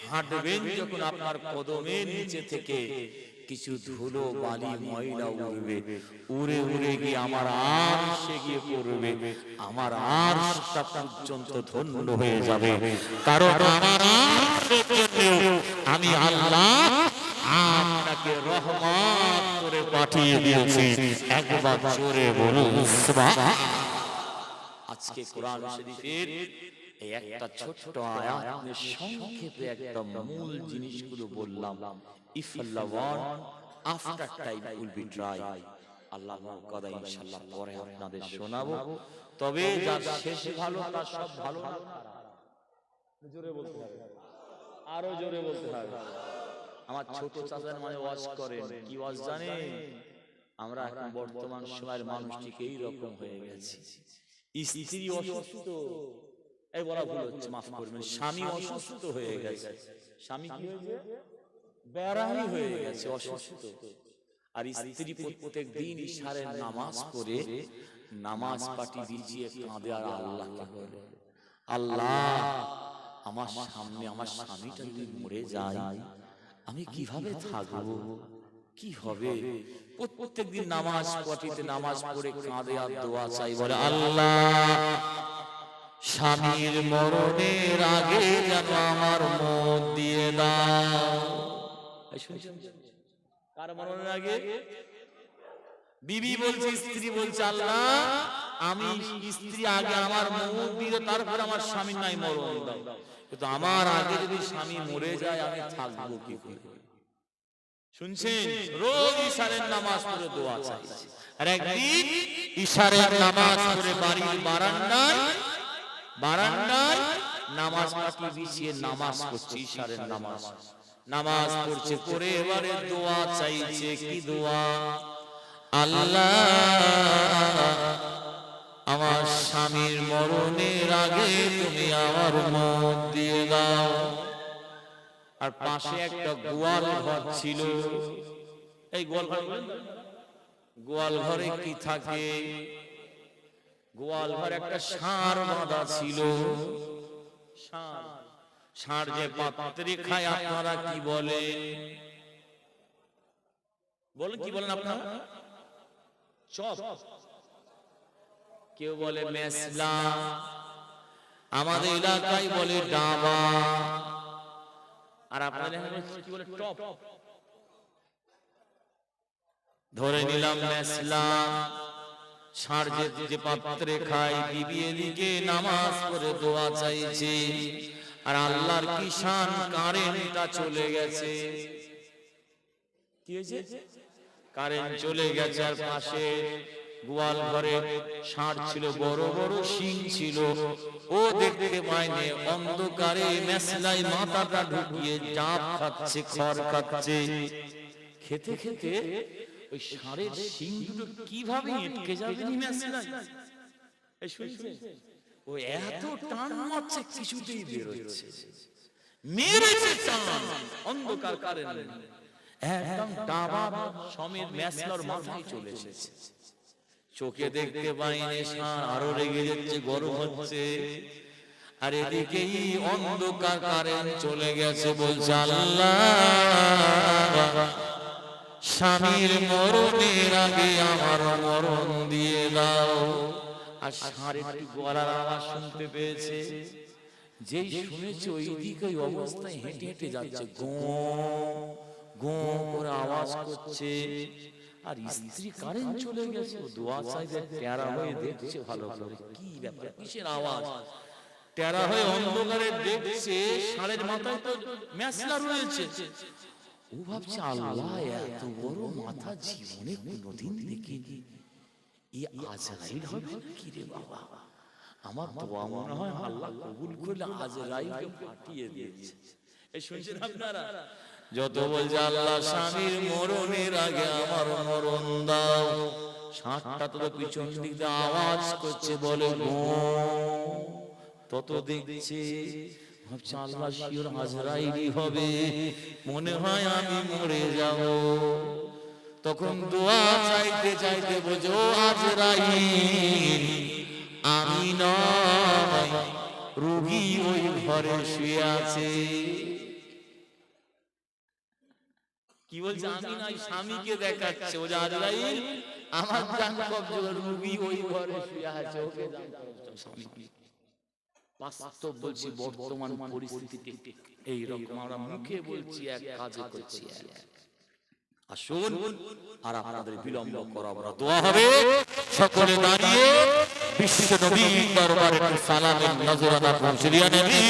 Speaker 1: হাঁটবেন যখন, আপনার কদমের নিচে থেকে কিছু ধুলো বালি ময়লা উড়বে, উড়ে উড়ে গিয়ে আমার আরশে গিয়ে পড়বে, আমার আরশটা পর্যন্ত ধন্য হয়ে যাবে। কারণ আমার আরশের জন্য আমি আল্লাহ আপনাকে রহমত করে পাঠিয়ে দিয়েছি। একবার জোরে বলুন সুবহান। আজকে কোরআন শরীফের এই একটা ছোট্ট আয়াতের সংক্ষেপে একটা মূল জিনিসগুলো বললাম। If Allah want, after time will be dry. আল্লাহ কথা ইনশাআল্লাহ পরে আপনাদের শোনাবো। তবে যার শেষ ভালো তার সব ভালো না। জোরে বলতে হবে, আরো জোরে বলতে হবে। আমার ছোট চাচার মানে ওয়াজ করেন, কি ওয়াজ জানেন? আমরা এখন বর্তমান সময়ের মানুষটিকে এই রকম হয়ে গেছে, স্ত্রী অসুস্থ, এই বলা ভুল হচ্ছে, মাফ করবেন, স্বামী অসুস্থ হয়ে গেছে। স্বামী কি হয়েছে? বেরাহি হয়ে গেছে, অসুস্থ। আর স্ত্রী প্রত্যেক দিন ইশারের নামাজ পড়ে নামাজ পাটি ভিজিয়ে কাঁদে আর আল্লাহকে বলে, আল্লাহ আমার সামনে আমার স্বামীটা যদি মরে যায় আমি কিভাবে থাকবো, কি হবে? প্রত্যেকদিন নামাজ পাটিতে নামাজ পড়ে কাঁদে আর দোয়া চাই, বলে আল্লাহ
Speaker 2: স্বামীর মরণের আগে যেন আমার মত দিয়ে দাও।
Speaker 1: কার মরণের আগে? বিবি বলছে, স্ত্রী বলছে, আল্লাহ আমি স্ত্রী আগে আমার মত দিয়ে তারপর আমার স্বামীর নাই মরণ দাও, কিন্তু আমার আগে যদি স্বামী মরে যায় আমি থাকবো কি করে? শুনছেন? রোজ ইশারের নামাজ পড়ে দোয়া চাইছে।
Speaker 2: আর একদিন ইশারের নামাজ পড়ে বাড়ির বারান্দায়
Speaker 1: নামাজ পাটি বিছিয়ে নামাজ পড়ছে, ইশারের নামাজ নামাজ পড়ছে, পড়ে এবারে দোয়া চাইছে। কি দোয়া?
Speaker 2: আল্লাহ আমার স্বামীর মরণের আগে তুমি আমার মত দিয়ে দাও।
Speaker 1: আর পাশে একটা গোয়াল ঘর ছিল। এই গোয়াল ঘরে কি থাকে? গোয়াল ঘরে একটা ষাঁড় বাঁধা ছিল। ষাঁড় যে পাত্রে খায় আপনারা কি বলেন? বলেন, কি বলেন আপনারা? চপ, কেউ বলে মেসলা, আমাদের এলাকায় বলে ডাবা, আর আপনাদের কি বলে? টপ। ধরে নিলাম মেসলা। ষাঁড় যে পাত্রে খায়, বিবি এদিকে নামাজ পড়ে দোয়া চাইছে, আর আল্লাহর কি শান, কারেন্টটা চলে গেছে। কি হয়েছে? কারেন্ট চলে গেছে। আর পাশে গোয়াল ঘরে ষাঁড় ছিল, বড় বড় শিং ছিল, ও দেখতে পায়নি, অন্ধকারে মেসলাই মাথাটা ঢুকিয়ে ডাব খাচ্ছে, খড় খাচ্ছে। খেতে খেতে ওই ষাঁড়ের শিং দুটো কিভাবে আটকে যাবে মেসলাই, ও এত টান মারছে কিছুতেই বের হচ্ছে, মেরেছে টান, অন্ধকার কারেন্ট একদম ডাবা সমেত মেসলার মাথায় চলে এসেছে। চোখে দেখতে পাইনি, ষাঁড় আরো রেগে যাচ্ছে, গরম হচ্ছে। আর এদিকেই অন্ধকার কারেন্ট চলে গেছে। বলছে আল্লাহ
Speaker 2: স্বামীর মরণের আগে আমার মরণ দিয়ে দাও।
Speaker 1: আর ষাঁড় একটু গলার আওয়াজ শুনতে পেয়েছে, যেই শুনেছে ওই দিকে ওই অবস্থায় হেঁটে হেঁটে যাচ্ছে, গো গো করে আওয়াজ করছে। আর স্ত্রী কারেন্ট চলে গেছে, দোয়া চাইছে, টেরা হয়ে দেখছে ভালো করে কি ব্যাপার, কিসের আওয়াজ। টেরা হয়ে অন্ধকারে দেখছে ষাঁড়ের মাথায় তো মেসলা রয়েছে। ও ভাবছে আল্লাহ এত বড় মাথা জীবনে কোনোদিন দেখিনি, এই আজরাইল হবে নাকি রে বাবা? আমার দোয়া মনে হয় আল্লাহ কবুল করলে আজরাইলকে পাঠিয়ে দিয়েছে। এই শুনছেন আপনারা? যত বলছে আল্লাহ স্বামীর মরণের আগে আমার মরণ দাও, ষাটটা তো পিছন দিক দিয়ে আওয়াজ করছে, বলে তত দেখছে, ভাবছে আল্লাহ শিওর আজরাইলই হবে, মনে হয় আমি মরে যাব। তখন দোয়া চাইতে চাইতে বোঝো আজরাইল আমি নয়, রোগী ওই ঘরে শুয়ে আছে। কি বলছে? আমি নাই, স্বামীকে দেখাচ্ছে ও আজরাইল আমার জান কবজ, রোগী ওই ঘরে শুয়ে আছে, ওকে জান কবজ। বাস্তব বলছি, বর্তমান পরিস্থিতি এই রকম। আমরা মুখে বলছি এক, কাজে করছি এক। আসুন আর আপনাদের বিলম্ব করাবো না, দোয়া হবে।
Speaker 2: সকলে দাঁড়িয়ে বিশ্ব নবীর দরবারে সালামের নজরানা পৌঁছে দিয়া নবী।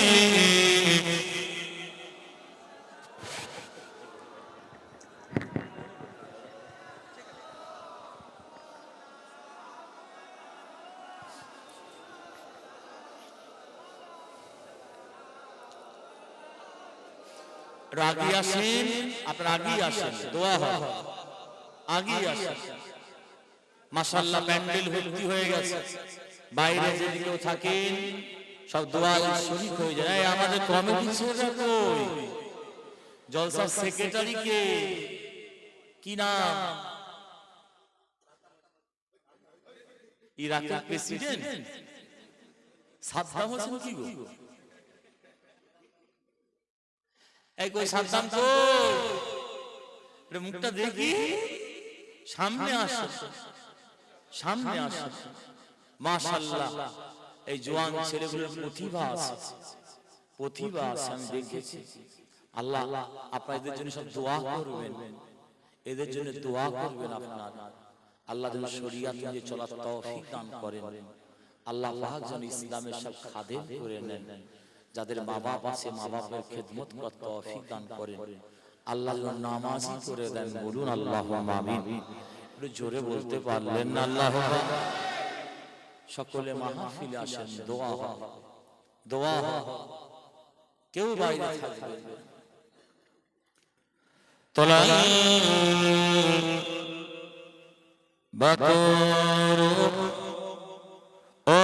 Speaker 1: রাগী আসেন, আপনারা আগেই আসেন, দোয়া হয়, আগেই আসেন। মাশাআল্লাহ প্যান্ডেল ভর্তি হয়ে গেছে, বাইরে যদি কেউ থাকেন সব দোয়া শরীক হয়ে যায়। এই আমাদের কমিটি ছেলেরা কই? জলসার সেক্রেটারি কে? কি নাম? ইরাকের প্রেসিডেন্ট সাদ্দাম হোসেন কি গো? এই কই সাদ্দাম কই? মুখটা দেখি, সামনে আসো, সামনে আসো। মাশাআল্লাহ এই জওয়ান ছেলেগুলোর প্রতিভা আছে, প্রতিভা আছে, আমি দেখেছি। আল্লাহ আপনারা এদের জন্য সব দোয়া করবেন, এদের জন্য দোয়া করবেন আপনারা। আল্লাহ যেন শরীয়ত অনুযায়ী চলার তৌফিক দান করেন। আল্লাহ পাক যেন ইসলামের সব খাদেম করে নেন। যাদের মা বাপ আছে, মা বাপের খেদমত করার তৌফিক দান করেন। আল্লাহ যেন নামাজি করে দেন, বলুন আল্লাহুম্মা আমিন। একটু জোরে বলতে পারলেন না আল্লাহুম্মা। সকলে মাহফিলে আসেন, দোয়া হয়, দোয়া হয়, কেউ বাইরে থাকবে না।
Speaker 2: তলাই বাকর ও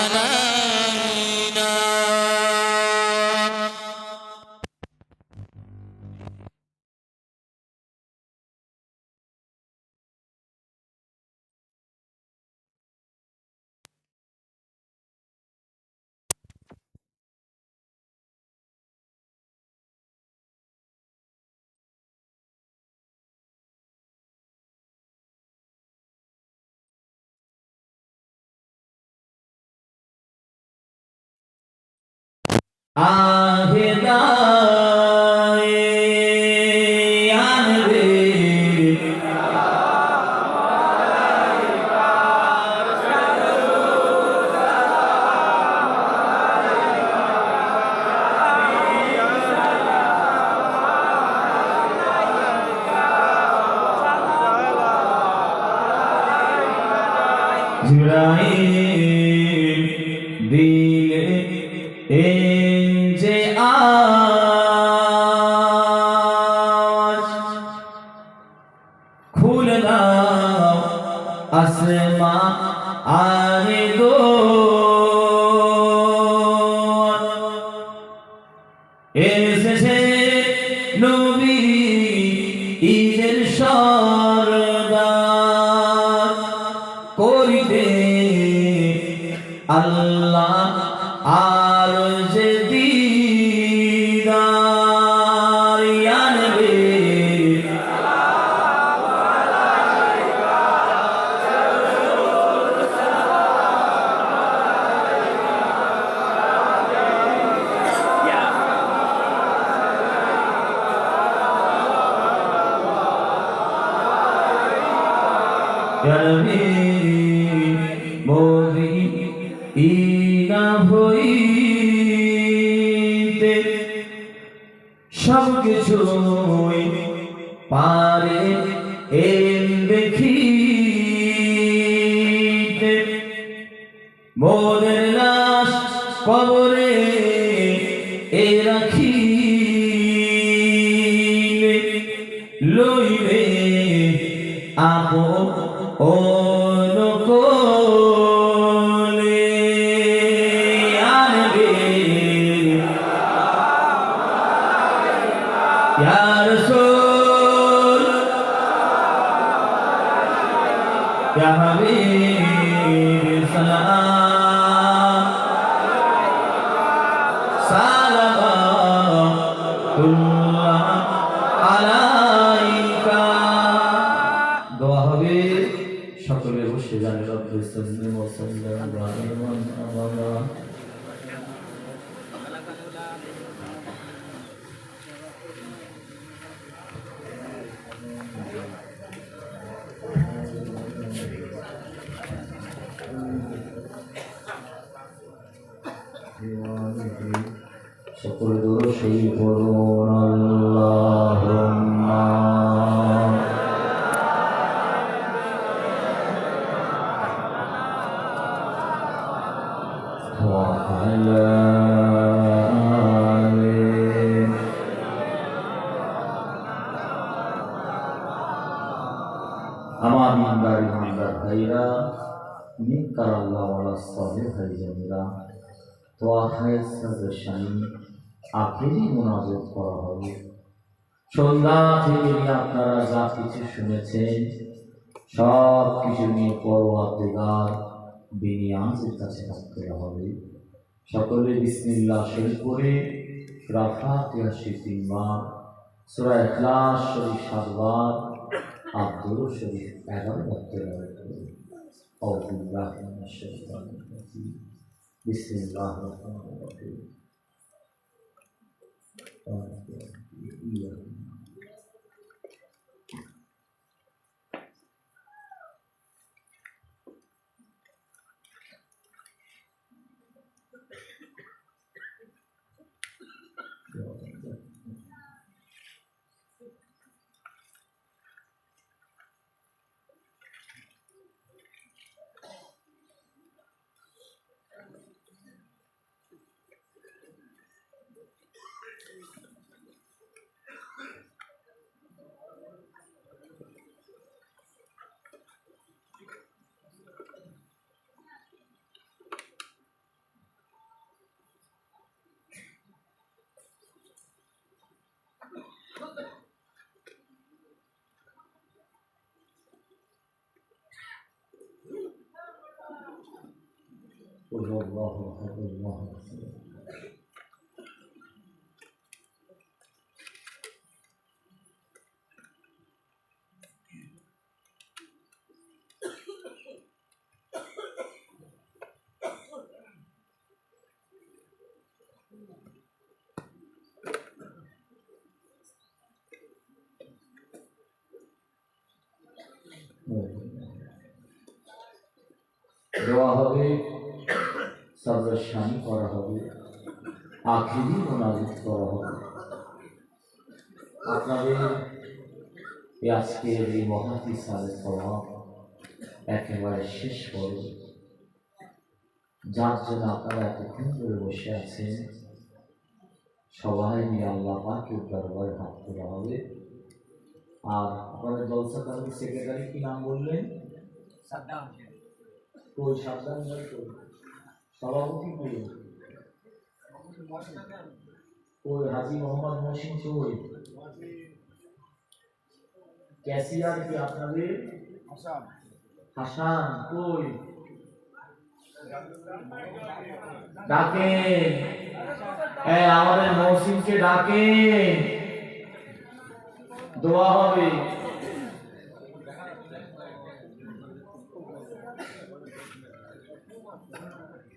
Speaker 2: আলাইনা।
Speaker 3: জিবরাইল দিলে যে আওয়াজ, খুলে দাও আসমান আরে গো, এসেছে নবী ঈদের সরদার, করিতে আল্লাহ আর যে দিদার, ইয়া নবী মোদি ইনা হইতে সব কিছুই পারে এম দেখিতে, মোদের লাশ কবরে এ রাখি অনুকূলে আনবে ইয়া রাসূল ইয়া হাবিব সালাম সালাতুল্লাহ আলাইকা। দোয়া হবে, সকলে বসে জানে রব্বি সাল্লি ওয়া সাল্লিম আলা মুহাম্মাদ। সকলে দরুদ শরীফ পড়ুন। আল্লাহুম্মা ওয়া আলা আলি। আমার ইমানদার ভাইরা, নিকার আল্লাহ ওয়ালা সালেহ ভাইজানেরা, দোয়া হায়াত সাজেশন আখেরি মুনাজাত করা হবে। সন্ধ্যা থেকে আপনারা যা কিছু শুনেছেন সব কিছু নিয়ে পরওয়ারদিগার বিনিয়াজের কাছে রাখতে হবে। সকলে বিসমিল্লাহ শরীফ পড়ে সূরা ফাতিহা শরীফ 3 বার, সূরা ইখলাস শরীফ 7 বার, আর দুরূদ শরীফ 11 বার তেলাওয়াত করুন। আউযু বিল্লাহি মিনাশ শাইতানির রাজিম। বিসমিল্লাহির রহমানির রহিম। قل هو الله احد الله الصمد দোয়া হবে, সর্বশানি করা হবে, আখিরি মুনাজাত করা হবে। আপনাদের আজকের এই মহাতি সালে সওয়াব একেবারে শেষ করে, যার জন্য আপনারা এতক্ষণ ধরে বসে আছেন, সবাই মিলে আল্লাহ পাকের দরবারে হাত তোলা হবে। আর আপনাদের জলসা কমিটির সেক্রেটারি কি নাম বললেন? সাদ্দাম। কই সাদ্দাম ভাই? কই সভাপতি? কই হাজি মোহাম্মদ মহসিন? কই ক্যাশিয়ার কি আপনাদের? হাসান। কই ডাকেন, আমাদের মহসিনকে ডাকেন, দোয়া হবে।